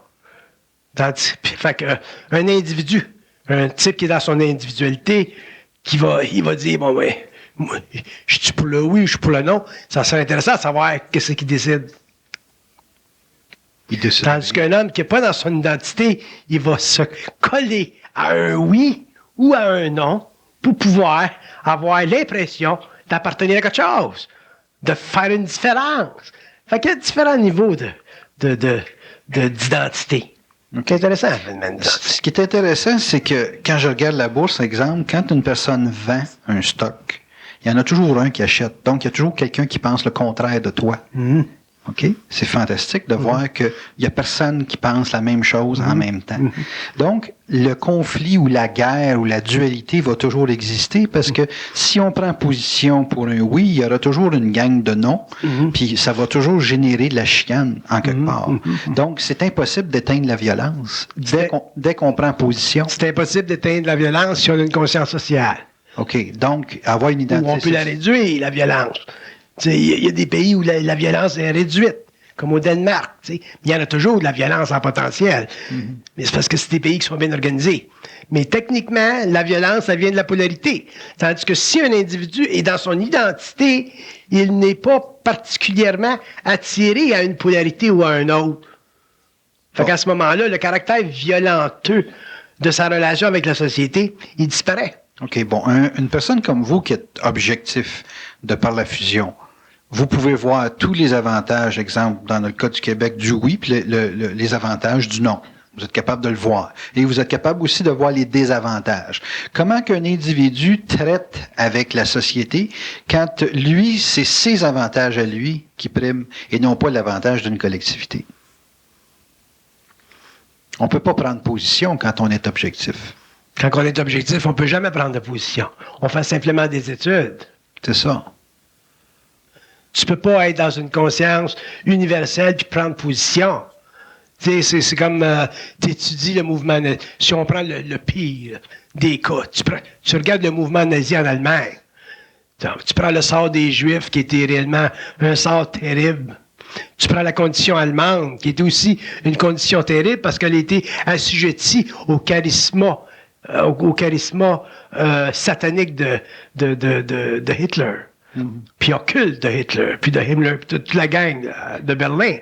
Fait que un individu, un type qui est dans son individualité, il va dire, bon, ouais, moi, je suis pour le oui, je suis pour le non. Ça serait intéressant de savoir qu'est-ce qu'il décide. Tandis qu'un homme qui n'est pas dans son identité, il va se coller à un oui ou à un non pour pouvoir avoir l'impression d'appartenir à quelque chose, de faire une différence. Fait qu'il y a différents niveaux d'identité. Okay. C'est intéressant. Ce qui est intéressant, c'est que quand je regarde la bourse, exemple, quand une personne vend un stock, il y en a toujours un qui achète. Donc, il y a toujours quelqu'un qui pense le contraire de toi. Mm-hmm. OK? C'est fantastique de voir qu'il n'y a personne qui pense la même chose en même temps. Donc, le conflit ou la guerre ou la dualité va toujours exister parce que si on prend position pour un oui, il y aura toujours une gang de non, puis ça va toujours générer de la chicane en quelque part. Donc, c'est impossible d'éteindre la violence dès qu'on prend position. C'est impossible d'éteindre la violence si on a une conscience sociale. OK. Donc, avoir une identité... Ou on peut la réduire, la violence. Il y a des pays où la violence est réduite, comme au Danemark. Mais il y en a toujours de la violence en potentiel. Mais c'est parce que c'est des pays qui sont bien organisés. Mais techniquement, la violence, ça vient de la polarité. Tandis que si un individu est dans son identité, il n'est pas particulièrement attiré à une polarité ou à un autre. Fait qu'à ce moment-là, le caractère violenteux de sa relation avec la société, il disparaît. OK, bon, une personne comme vous qui est objectif de par la fusion, vous pouvez voir tous les avantages, exemple, dans le cas du Québec, du oui, puis les avantages du non. Vous êtes capable de le voir. Et vous êtes capable aussi de voir les désavantages. Comment qu'un individu traite avec la société quand lui, c'est ses avantages à lui qui priment et non pas l'avantage d'une collectivité? On ne peut pas prendre position quand on est objectif. Quand on est objectif, on ne peut jamais prendre de position. On fait simplement des études. C'est ça. Tu peux pas être dans une conscience universelle puis prendre position. C'est comme tu étudies le mouvement nazi. Si on prend le pire des cas, tu regardes le mouvement nazi en Allemagne. Tu prends le sort des Juifs qui était réellement un sort terrible. Tu prends la condition allemande qui était aussi une condition terrible parce qu'elle était assujettie au charisme satanique de Hitler. Puis occulte de Hitler, puis de Himmler, puis toute la gang de Berlin.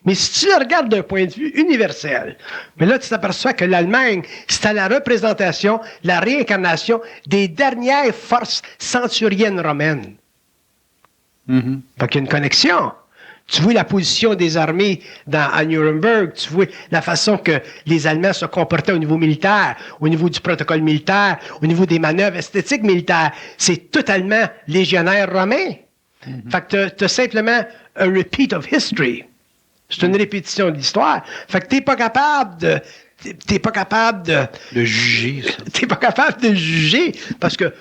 Mais si tu le regardes d'un point de vue universel, mais là, tu t'aperçois que l'Allemagne, c'était la représentation, la réincarnation des dernières forces centuriennes romaines. Fait qu'il y a une connexion. Tu vois la position des armées à Nuremberg, tu vois la façon que les Allemands se comportaient au niveau militaire, au niveau du protocole militaire, au niveau des manœuvres esthétiques militaires. C'est totalement légionnaire romain. Fait que t'as simplement un repeat of history. C'est une répétition de l'histoire. Fait que t'es pas capable de juger ça. T'es pas capable de juger parce que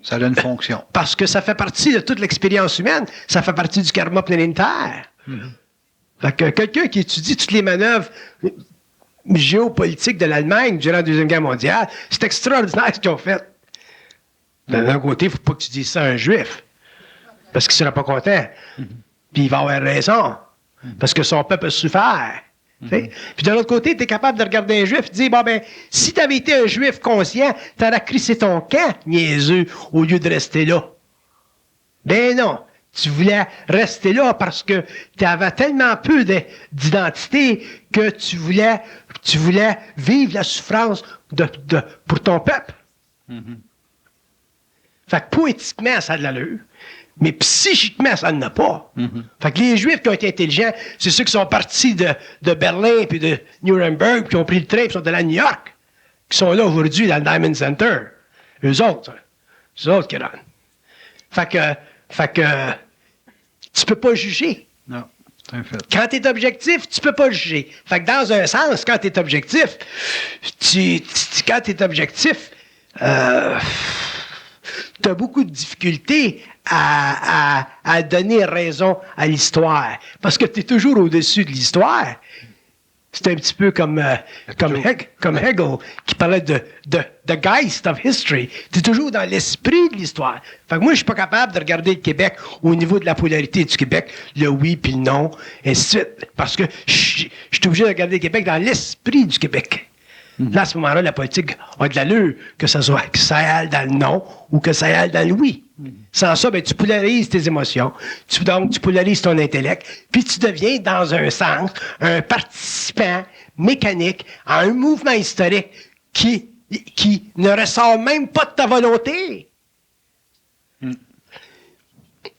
ça a une fonction. Parce que ça fait partie de toute l'expérience humaine. Ça fait partie du karma planétaire. Fait que quelqu'un qui étudie toutes les manœuvres géopolitiques de l'Allemagne durant la Deuxième Guerre mondiale, c'est extraordinaire ce qu'ils ont fait. D'un côté, il ne faut pas que tu dises ça à un juif. Parce qu'il ne sera pas content. Puis il va avoir raison. Parce que son peuple a souffert. Puis de l'autre côté, tu es capable de regarder un juif et de dire, bon ben, si tu avais été un juif conscient, tu aurais crissé ton camp, niaiseux, au lieu de rester là. Ben non. Tu voulais rester là parce que tu avais tellement peu d'identité que tu voulais vivre la souffrance pour ton peuple. Fait que poétiquement, ça a de l'allure. Mais psychiquement, ça n'en a pas. Fait que les Juifs qui ont été intelligents, c'est ceux qui sont partis de Berlin puis de Nuremberg, puis qui ont pris le train puis sont allés à New York, qui sont là aujourd'hui dans le Diamond Center. Eux autres qui donnent. Fait que tu peux pas juger. Non, c'est un fait. Quand tu es objectif, tu peux pas juger. Fait que dans un sens, quand tu es objectif, tu as beaucoup de difficultés à donner raison à l'histoire. Parce que tu es toujours au-dessus de l'histoire. C'est un petit peu comme Hegel qui parlait de the Geist of History. Tu es toujours dans l'esprit de l'histoire. Fait que moi, je suis pas capable de regarder le Québec au niveau de la polarité du Québec, le oui puis le non, et ainsi de suite. Parce que je suis obligé de regarder le Québec dans l'esprit du Québec. Là, à ce moment-là, la politique a de l'allure, que ça aille dans le non ou que ça aille dans le oui. Sans ça, ben, tu polarises tes émotions, tu polarises ton intellect, puis tu deviens, dans un sens, un participant mécanique à un mouvement historique qui ne ressort même pas de ta volonté.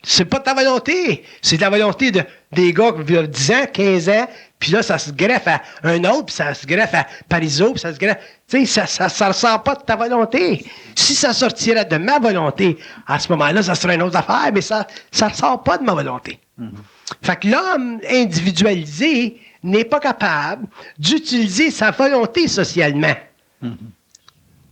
C'est pas de ta volonté. C'est de la volonté des gars qui ont 10 ans, 15 ans, puis là, ça se greffe à un autre, puis ça se greffe à Parizeau, puis ça se greffe... Tu sais, ça ressort pas de ta volonté. Si ça sortirait de ma volonté, à ce moment-là, ça serait une autre affaire, mais ça ressort pas de ma volonté. Fait que l'homme individualisé n'est pas capable d'utiliser sa volonté socialement.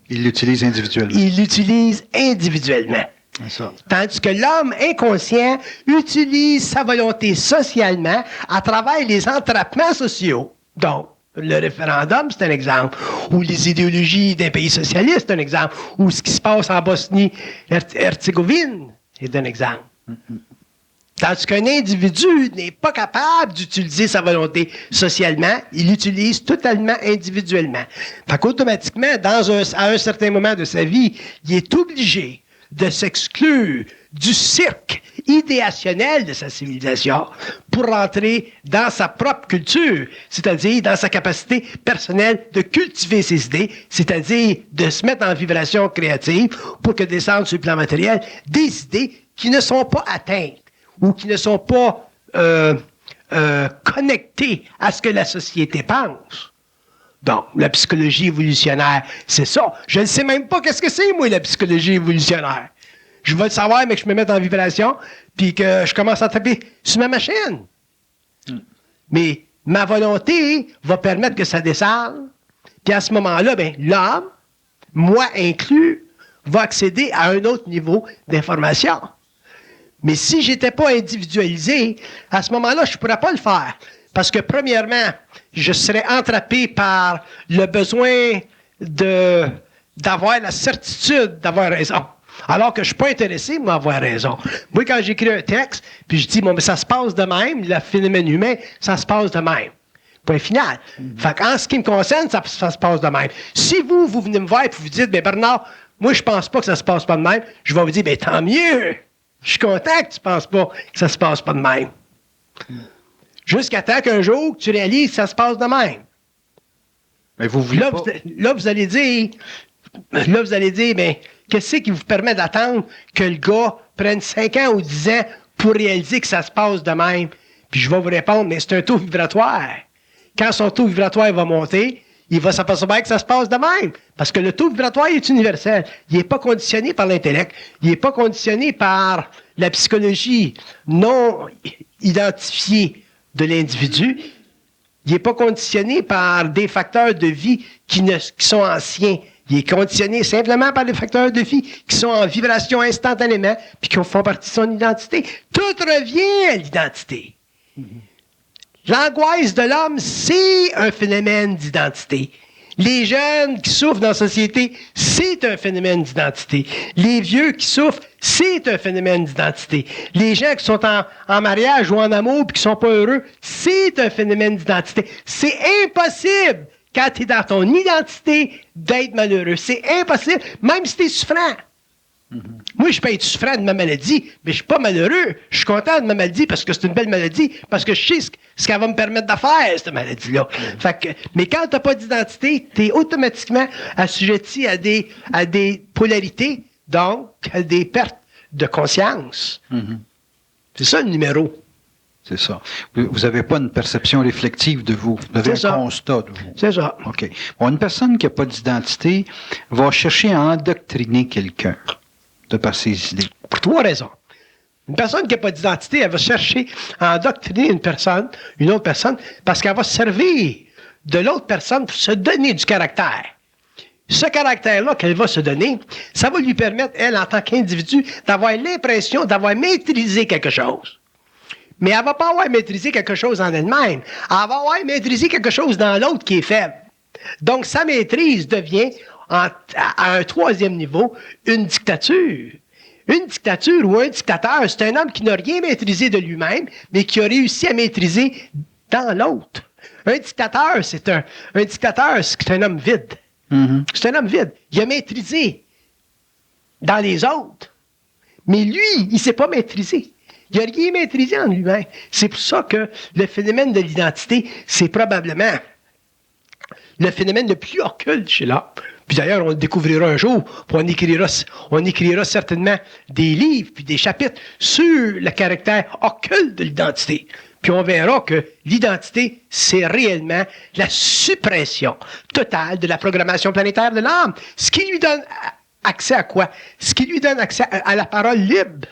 Il l'utilise individuellement. Il l'utilise individuellement. C'est ça. Tandis que l'homme inconscient utilise sa volonté socialement à travers les entrappements sociaux. Donc, le référendum, c'est un exemple. Ou les idéologies d'un pays socialiste, c'est un exemple. Ou ce qui se passe en Bosnie-Herzégovine, c'est un exemple. Tandis qu'un individu n'est pas capable d'utiliser sa volonté socialement, il l'utilise totalement individuellement. Fait qu'automatiquement, à un certain moment de sa vie, il est obligé de s'exclure du cirque idéationnel de sa civilisation pour rentrer dans sa propre culture, c'est-à-dire dans sa capacité personnelle de cultiver ses idées, c'est-à-dire de se mettre en vibration créative pour que descendent sur le plan matériel des idées qui ne sont pas atteintes ou qui ne sont pas connectées à ce que la société pense. Donc, la psychologie évolutionnaire, c'est ça. Je ne sais même pas qu'est-ce que c'est, moi, la psychologie évolutionnaire. Je veux le savoir, mais que je me mette en vibration, puis que je commence à taper sur ma machine. Mais ma volonté va permettre que ça descende, puis à ce moment-là, ben, l'homme, moi inclus, va accéder à un autre niveau d'information. Mais si je n'étais pas individualisé, à ce moment-là, je ne pourrais pas le faire. Parce que, premièrement, je serais entrappé par le besoin d'avoir la certitude d'avoir raison. Alors que je ne suis pas intéressé, moi, à avoir raison. Moi, quand j'écris un texte, puis je dis, bon, mais ça se passe de même, le phénomène humain, ça se passe de même. Point final. Fait qu'en ce qui me concerne, ça se passe de même. Si vous venez me voir et vous dites, ben Bernard, moi, je pense pas que ça se passe pas de même, je vais vous dire, ben tant mieux. Je suis content que tu penses pas que ça se passe pas de même. Jusqu'à temps qu'un jour, tu réalises que ça se passe de même. Mais vous voulez pas... Là, vous allez dire, ben, qu'est-ce qui vous permet d'attendre que le gars prenne 5 ans ou 10 ans pour réaliser que ça se passe de même? Puis je vais vous répondre, mais c'est un taux vibratoire. Quand son taux vibratoire va monter, il va s'apercevoir que ça se passe de même. Parce que le taux vibratoire est universel. Il n'est pas conditionné par l'intellect. Il n'est pas conditionné par la psychologie non identifiée de l'individu. Il n'est pas conditionné par des facteurs de vie qui sont anciens. Il est conditionné simplement par des facteurs de vie qui sont en vibration instantanément puis qui font partie de son identité. Tout revient à l'identité. L'angoisse de l'homme, c'est un phénomène d'identité. Les jeunes qui souffrent dans la société, c'est un phénomène d'identité. Les vieux qui souffrent, c'est un phénomène d'identité. Les gens qui sont en mariage ou en amour et qui sont pas heureux, c'est un phénomène d'identité. C'est impossible, quand tu es dans ton identité, d'être malheureux. C'est impossible, même si tu es souffrant. Moi, je peux être souffrant de ma maladie, mais je suis pas malheureux. Je suis content de ma maladie parce que c'est une belle maladie, parce que je sais ce qu'elle va me permettre de faire, cette maladie-là. Mais quand tu n'as pas d'identité, tu es automatiquement assujetti à des polarités, donc à des pertes de conscience. C'est ça le numéro. C'est ça. Vous n'avez pas une perception réflexive de vous. Vous avez un constat de vous. C'est ça. OK. Bon, une personne qui n'a pas d'identité va chercher à endoctriner quelqu'un de par ses idées. Pour 3 raisons. Une personne qui n'a pas d'identité, elle va chercher à endoctriner une autre personne, parce qu'elle va se servir de l'autre personne pour se donner du caractère. Ce caractère-là qu'elle va se donner, ça va lui permettre, elle, en tant qu'individu, d'avoir l'impression d'avoir maîtrisé quelque chose. Mais elle ne va pas avoir maîtrisé quelque chose en elle-même. Elle va avoir maîtrisé quelque chose dans l'autre qui est faible. Donc, sa maîtrise devient, à un 3e niveau, une dictature. Une dictature ou un dictateur, c'est un homme qui n'a rien maîtrisé de lui-même, mais qui a réussi à maîtriser dans l'autre. Un dictateur, c'est un homme vide. Mm-hmm. C'est un homme vide. Il a maîtrisé dans les autres. Mais lui, il ne s'est pas maîtrisé. Il n'a rien maîtrisé en lui-même. C'est pour ça que le phénomène de l'identité, c'est probablement le phénomène le plus occulte chez l'homme. Puis d'ailleurs, on le découvrira un jour, puis on écrira certainement des livres puis des chapitres sur le caractère occulte de l'identité. Puis on verra que l'identité, c'est réellement la suppression totale de la programmation planétaire de l'âme. Ce qui lui donne accès à quoi? Ce qui lui donne accès à la parole libre.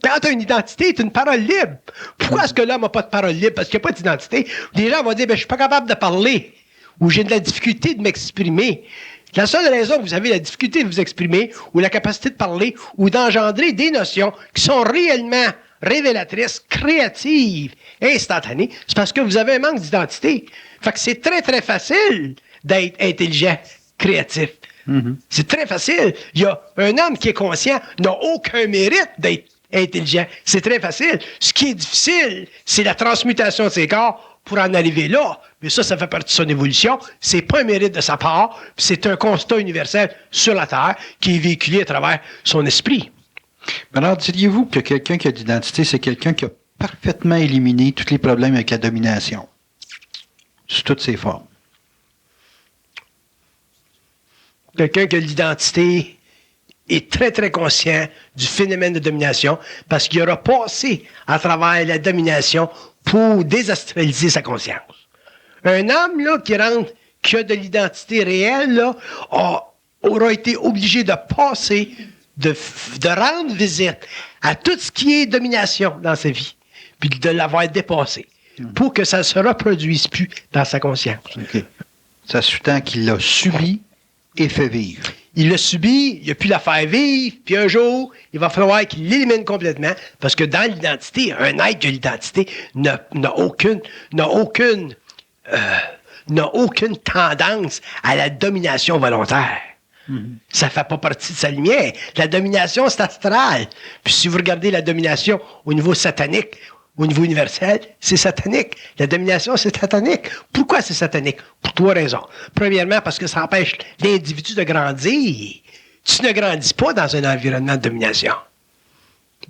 Quand tu as une identité, tu as une parole libre. Pourquoi est-ce que l'homme n'a pas de parole libre? Parce qu'il n'y a pas d'identité. Les gens vont dire, je ne suis pas capable de parler, ou j'ai de la difficulté de m'exprimer. La seule raison que vous avez la difficulté de vous exprimer, ou la capacité de parler, ou d'engendrer des notions qui sont réellement révélatrices, créatives, instantanées, c'est parce que vous avez un manque d'identité. Fait que c'est très, très facile d'être intelligent, créatif. Mm-hmm. C'est très facile. Il y a un homme qui est conscient n'a aucun mérite d'être intelligent. C'est très facile. Ce qui est difficile, c'est la transmutation de ses corps pour en arriver là. Mais ça fait partie de son évolution. C'est pas un mérite de sa part. C'est un constat universel sur la Terre qui est véhiculé à travers son esprit. Alors, diriez-vous que quelqu'un qui a d'identité, c'est quelqu'un qui a parfaitement éliminé tous les problèmes avec la domination, sous toutes ses formes? Quelqu'un qui a l'identité est très, très conscient du phénomène de domination parce qu'il aura passé à travers la domination pour désastraliser sa conscience. Un homme là, qui a de l'identité réelle là, aura été obligé de passer, de rendre visite à tout ce qui est domination dans sa vie, puis de l'avoir dépassé, pour que ça ne se reproduise plus dans sa conscience. Okay. Ça sous-tend qu'il l'a subi et fait vivre. Il l'a subi, il a pu la faire vivre, puis un jour, il va falloir qu'il l'élimine complètement, parce que dans l'identité, un être de l'identité n'a aucune tendance à la domination volontaire. Mm-hmm. Ça ne fait pas partie de sa lumière. La domination, c'est astral. Puis si vous regardez la domination au niveau satanique, au niveau universel, c'est satanique. La domination, c'est satanique. Pourquoi c'est satanique? Pour 3 raisons. Premièrement, parce que ça empêche l'individu de grandir. Tu ne grandis pas dans un environnement de domination.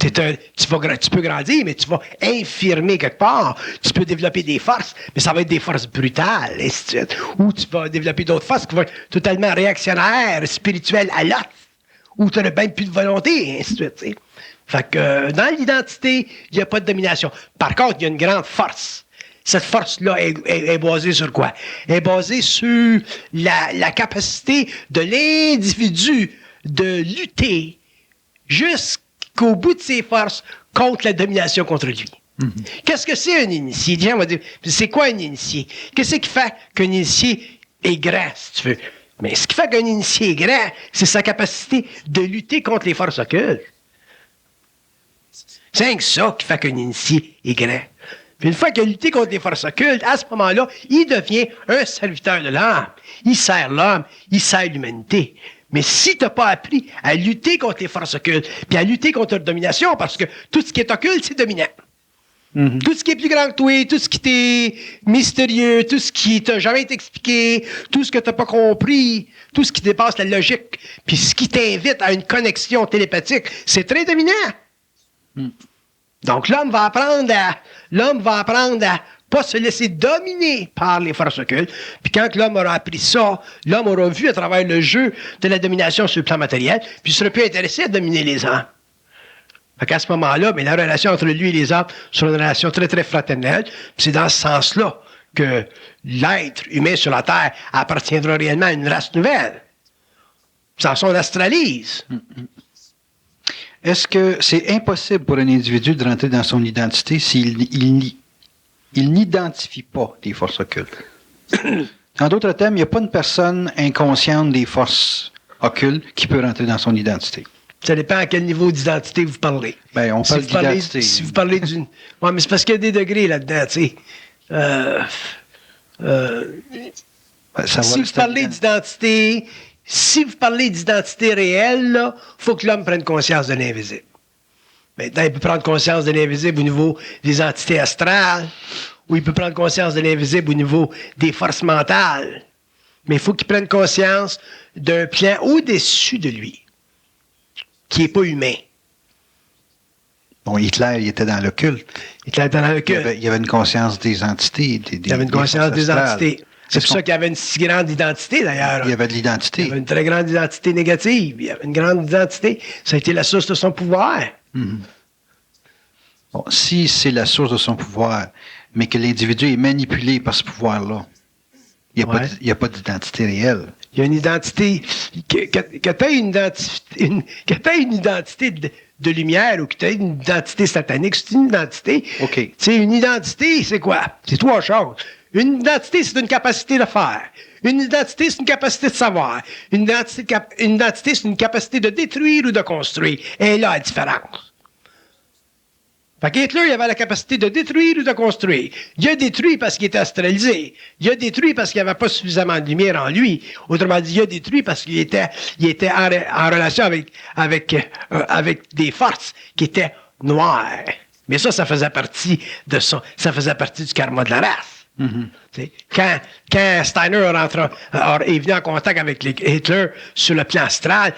Tu peux grandir, mais tu vas infirmer quelque part. Tu peux développer des forces, mais ça va être des forces brutales, et ainsi de suite. Ou tu vas développer d'autres forces qui vont être totalement réactionnaires, spirituelles, à l'autre. Ou tu n'as même plus de volonté, et ainsi de suite. T'sais. Fait que dans l'identité, il n'y a pas de domination. Par contre, il y a une grande force. Cette force-là est basée sur quoi? Elle est basée sur la capacité de l'individu de lutter jusqu'au bout de ses forces contre la domination contre lui. Mm-hmm. Qu'est-ce que c'est un initié? Les gens vont dire, c'est quoi un initié? Qu'est-ce qui fait qu'un initié est grand, si tu veux? Mais ce qui fait qu'un initié est grand, c'est sa capacité de lutter contre les forces occultes. C'est rien que ça qui fait qu'un initié est grand. Puis une fois qu'il a lutté contre les forces occultes, à ce moment-là, il devient un serviteur de l'âme. Il sert l'homme, il sert l'humanité. Mais si tu n'as pas appris à lutter contre les forces occultes, puis à lutter contre la domination, parce que tout ce qui est occulte, c'est dominant. Mm-hmm. Tout ce qui est plus grand que toi, tout ce qui t'est mystérieux, tout ce qui t'a jamais été expliqué, tout ce que tu n'as pas compris, tout ce qui dépasse la logique, puis ce qui t'invite à une connexion télépathique, c'est très dominant. Mm. Donc l'homme va apprendre à pas se laisser dominer par les forces occultes. Puis quand l'homme aura appris ça, l'homme aura vu à travers le jeu de la domination sur le plan matériel, puis il sera plus intéressé à dominer les hommes. Fait qu'à ce moment-là, mais la relation entre lui et les hommes sera une relation très, très fraternelle. Puis c'est dans ce sens-là que l'être humain sur la Terre appartiendra réellement à une race nouvelle. Sans son astralise. Est-ce que c'est impossible pour un individu de rentrer dans son identité s'il il n'identifie pas les forces occultes? En d'autres termes, il n'y a pas une personne inconsciente des forces occultes qui peut rentrer dans son identité. Ça dépend à quel niveau d'identité vous parlez. Bien, on parle d'identité. Si vous parlez d'une... Oui, mais c'est parce qu'il y a des degrés là-dedans, tu sais. Si vous parlez d'identité réelle, il faut que l'homme prenne conscience de l'invisible. Maintenant, il peut prendre conscience de l'invisible au niveau des entités astrales, ou il peut prendre conscience de l'invisible au niveau des forces mentales. Mais il faut qu'il prenne conscience d'un plan au-dessus de lui, qui n'est pas humain. Bon, Hitler, il était dans l'occulte. Hitler était dans l'occulte. Il y avait une conscience des entités. Il y avait une conscience des entités. C'est pour ça qu'il y avait une si grande identité, d'ailleurs. Il y avait de l'identité. Il y avait une très grande identité négative. Il y avait une grande identité. Ça a été la source de son pouvoir. Mm-hmm. Bon, si c'est la source de son pouvoir, mais que l'individu est manipulé par ce pouvoir-là, il n'y a pas d'identité réelle. Il y a une identité. Que tu aies une identité de lumière ou que tu aies une identité satanique, c'est une identité. OK. Tu sais, une identité, c'est quoi? C'est trois choses. Une identité, c'est une capacité de faire. Une identité, c'est une capacité de savoir. Une identité, c'est une capacité de détruire ou de construire. Et là, la différence. Fait qu'Hitler, il avait la capacité de détruire ou de construire. Il a détruit parce qu'il était astralisé. Il a détruit parce qu'il n'y avait pas suffisamment de lumière en lui. Autrement dit, il a détruit parce qu'il était en relation avec des forces qui étaient noires. Mais ça faisait partie du karma de la race. Mm-hmm. Quand Steiner est venu en contact avec Hitler sur le plan astral,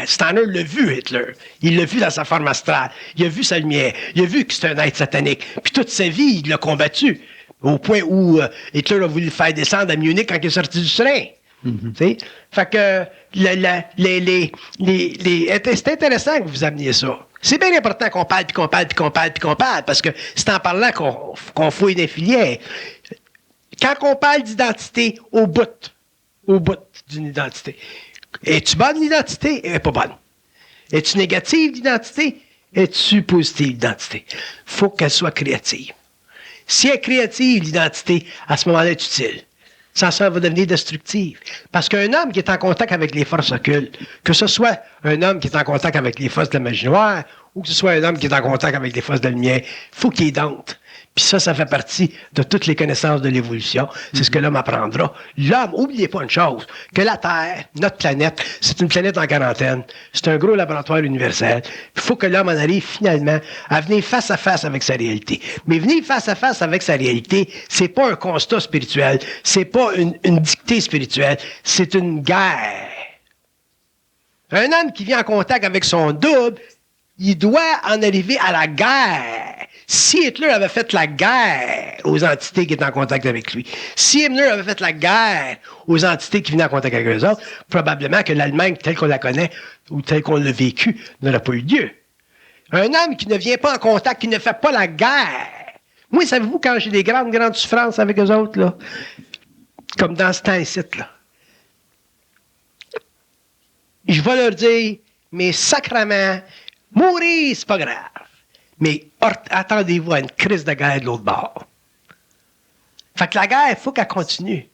Steiner l'a vu, Hitler. Il l'a vu dans sa forme astrale. Il a vu sa lumière. Il a vu que c'était un être satanique. Puis toute sa vie, il l'a combattu. Au point où Hitler a voulu le faire descendre à Munich quand il est sorti du train. Mm-hmm. Fait que c'est intéressant que vous ameniez ça. C'est bien important qu'on parle, parce que c'est en parlant qu'on fouille des filières. Quand on parle d'identité, au bout d'une identité, es-tu bonne l'identité? Elle n'est pas bonne. Es-tu négative l'identité? Es-tu positive l'identité? Il faut qu'elle soit créative. Si elle est créative, l'identité, à ce moment-là, est utile. Ça va devenir destructive. Parce qu'un homme qui est en contact avec les forces occultes, que ce soit un homme qui est en contact avec les forces de la magie noire, ou que ce soit un homme qui est en contact avec les forces de la lumière, il faut qu'il ait dompte. Puis ça fait partie de toutes les connaissances de l'évolution. C'est ce que l'homme apprendra. L'homme, n'oubliez pas une chose, que la Terre, notre planète, c'est une planète en quarantaine. C'est un gros laboratoire universel. Il faut que l'homme en arrive finalement à venir face à face avec sa réalité. Mais venir face à face avec sa réalité, c'est pas un constat spirituel, c'est pas une dictée spirituelle, c'est une guerre. Un homme qui vient en contact avec son double, il doit en arriver à la guerre. Si Hitler avait fait la guerre aux entités qui étaient en contact avec lui, si Himmler avait fait la guerre aux entités qui venaient en contact avec eux autres, probablement que l'Allemagne, telle qu'on la connaît ou telle qu'on l'a vécue, n'aurait pas eu lieu. Un homme qui ne vient pas en contact, qui ne fait pas la guerre. Moi, savez-vous, quand j'ai des grandes souffrances avec eux autres, là, comme dans ce temps-ci, là, je vais leur dire, mais sacrement, mourir, c'est pas grave. Mais attendez-vous à une crise de guerre de l'autre bord. Fait que la guerre, il faut qu'elle continue.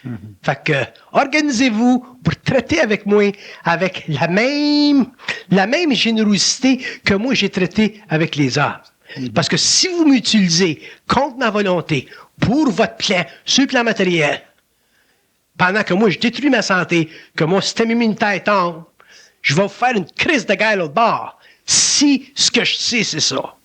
Mm-hmm. Fait que, organisez-vous pour traiter avec moi avec la même générosité que moi j'ai traité avec les hommes. Mm-hmm. Parce que si vous m'utilisez contre ma volonté pour votre plan, sur le plan matériel, pendant que moi je détruis ma santé, que mon système immunitaire tombe, je vais vous faire une crise de guerre de l'autre bord. Si ce que je sais, c'est ça.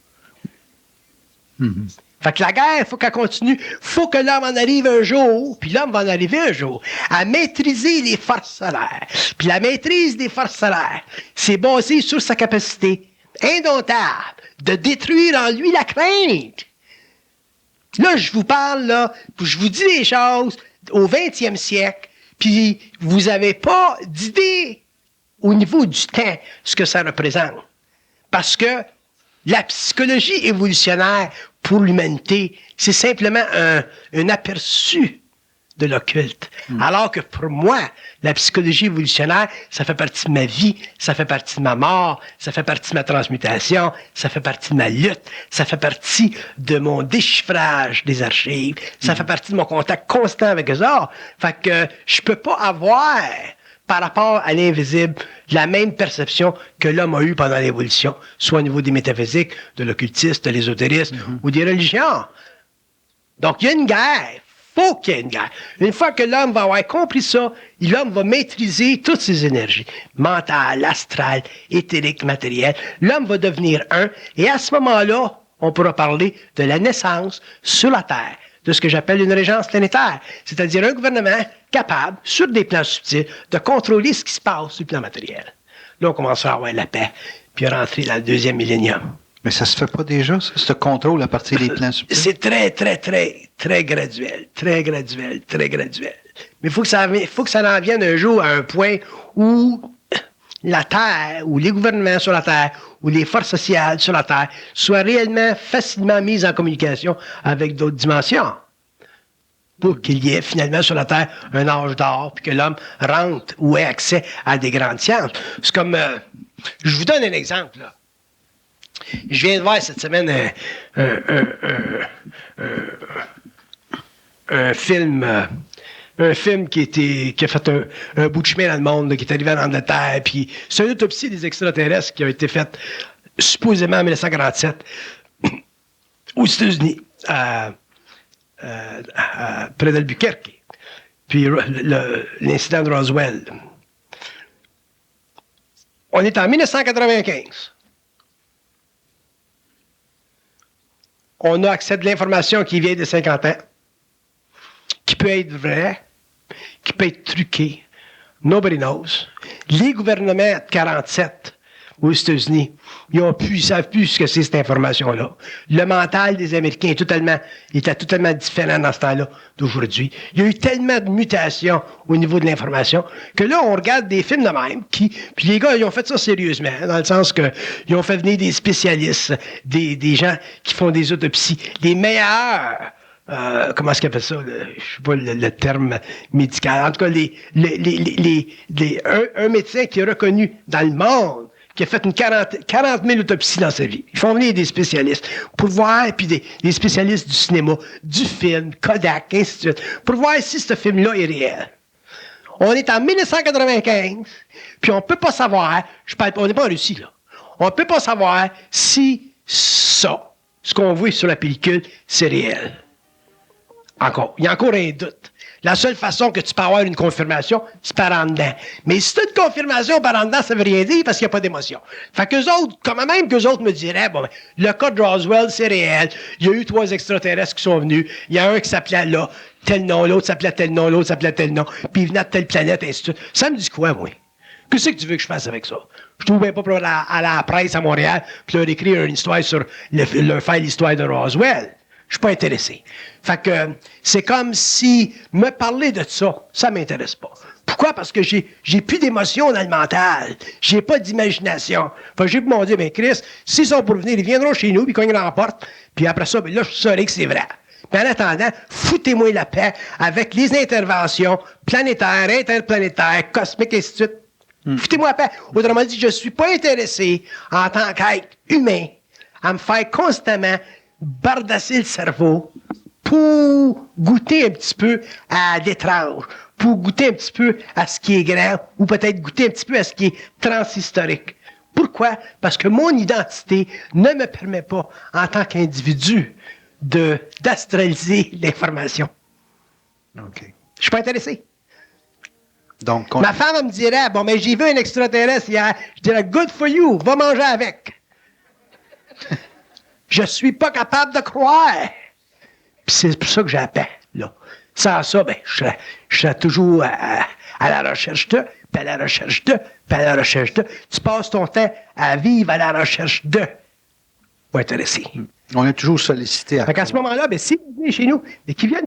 Mm-hmm. Fait que la guerre, il faut qu'elle continue. Il faut que l'homme en arrive un jour, puis l'homme va en arriver un jour, à maîtriser les forces solaires. Puis la maîtrise des forces solaires, c'est basé sur sa capacité indomptable de détruire en lui la crainte. Là, je vous parle, là, je vous dis des choses au 20e siècle, puis vous n'avez pas d'idée au niveau du temps, ce que ça représente. Parce que la psychologie évolutionnaire pour l'humanité, c'est simplement un aperçu de l'occulte. Alors que pour moi, la psychologie évolutionnaire, ça fait partie de ma vie, ça fait partie de ma mort, ça fait partie de ma transmutation, ça fait partie de ma lutte, ça fait partie de mon déchiffrage des archives, ça fait partie de mon contact constant avec eux autres. Fait que je peux pas avoir, par rapport à l'invisible, la même perception que l'homme a eue pendant l'évolution, soit au niveau des métaphysiques, de l'occultisme, de l'ésotérisme ou des religions. Donc, il y a une guerre. Faut qu'il y ait une guerre. Une fois que l'homme va avoir compris ça, l'homme va maîtriser toutes ses énergies, mentales, astrales, éthériques, matérielles. L'homme va devenir un, et à ce moment-là, on pourra parler de la naissance sur la Terre, de ce que j'appelle une régence planétaire, c'est-à-dire un gouvernement capable, sur des plans subtils, de contrôler ce qui se passe sur le plan matériel. Là, on commence à avoir la paix, puis à rentrer dans le 2e millénium. Mais ça se fait pas déjà, ça, ce contrôle à partir des plans subtils? C'est très, très, très, très graduel. Très graduel, très graduel. Mais il faut que ça en vienne un jour à un point où la Terre, ou les gouvernements sur la Terre, ou les forces sociales sur la Terre soient réellement facilement mises en communication avec d'autres dimensions. Pour qu'il y ait finalement sur la Terre un âge d'or, puis que l'homme rentre ou ait accès à des grandes sciences. C'est comme... je vous donne un exemple, là. Je viens de voir cette semaine un film qui a fait un bout de chemin dans le monde, là, qui est arrivé en Angleterre, puis c'est une autopsie des extraterrestres qui a été faite supposément en 1947 aux États-Unis, près d'Albuquerque. Puis l'incident de Roswell. On est en 1995. On a accès à de l'information qui vient de 50 ans, qui peut être vraie, qui peut être truquée. Nobody knows. Les gouvernements de 47 aux États-Unis, ils savent plus ce que c'est cette information-là. Le mental des Américains était totalement différent dans ce temps-là d'aujourd'hui. Il y a eu tellement de mutations au niveau de l'information que là, on regarde des films de même puis les gars, ils ont fait ça sérieusement, dans le sens que ils ont fait venir des spécialistes, des gens qui font des autopsies, les meilleurs. Comment est-ce qu'on appelle ça? Je sais pas le terme médical. En tout cas, un médecin qui est reconnu dans le monde, qui a fait 40 000 autopsies dans sa vie. Ils font venir des spécialistes pour voir, puis des spécialistes du cinéma, du film, Kodak, ainsi de suite, pour voir si ce film-là est réel. On est en 1995, puis on peut pas savoir, on n'est pas en Russie, là. On peut pas savoir si ça, ce qu'on voit sur la pellicule, c'est réel. Il y a encore un doute. La seule façon que tu peux avoir une confirmation, c'est par en dedans. Mais si tu as une confirmation par en dedans, ça veut rien dire parce qu'il n'y a pas d'émotion. Fait qu'eux autres, quand même qu'eux autres me diraient, bon, le cas de Roswell, c'est réel. Il y a eu 3 extraterrestres qui sont venus. Il y a un qui s'appelait là, tel nom, l'autre s'appelait tel nom, l'autre s'appelait tel nom, puis il venait de telle planète, ainsi de suite. Ça me dit quoi, moi? Qu'est-ce que tu veux que je fasse avec ça? Je trouve bien pas pour aller à la presse à Montréal puis leur écrire une histoire sur leur faire l'histoire de Roswell. Je suis pas intéressé. Fait que c'est comme si me parler de ça, ça m'intéresse pas. Pourquoi? Parce que j'ai plus d'émotion dans le mental. J'ai pas d'imagination. Fait que j'ai pu m'en dire, ben Chris, s'ils sont pour venir, ils viendront chez nous, puis ils cogneront à la porte, puis après ça, ben là, je saurai que c'est vrai. Mais en attendant, foutez-moi la paix avec les interventions planétaires, interplanétaires, cosmiques, et ainsi de suite. Foutez-moi la paix. Autrement dit, je suis pas intéressé, en tant qu'être humain, à me faire constamment bardasser le cerveau pour goûter un petit peu à l'étrange, pour goûter un petit peu à ce qui est grand, ou peut-être goûter un petit peu à ce qui est transhistorique. Pourquoi? Parce que mon identité ne me permet pas, en tant qu'individu, d'astraliser l'information. OK. Je suis pas intéressé. Donc, Ma femme elle me dirait, bon, mais j'ai vu un extraterrestre hier. Je dirais, good for you, va manger avec. Je suis pas capable de croire. Puis c'est pour ça que j'ai la paix, là. Sans ça, ben, je serais toujours à la recherche de, puis à la recherche de, puis à la recherche de. Tu passes ton temps à vivre à la recherche de. Pas intéressé. on est toujours sollicité. Fait qu'à ce moment-là, ben, s'ils viennent chez nous, mais qu'ils viennent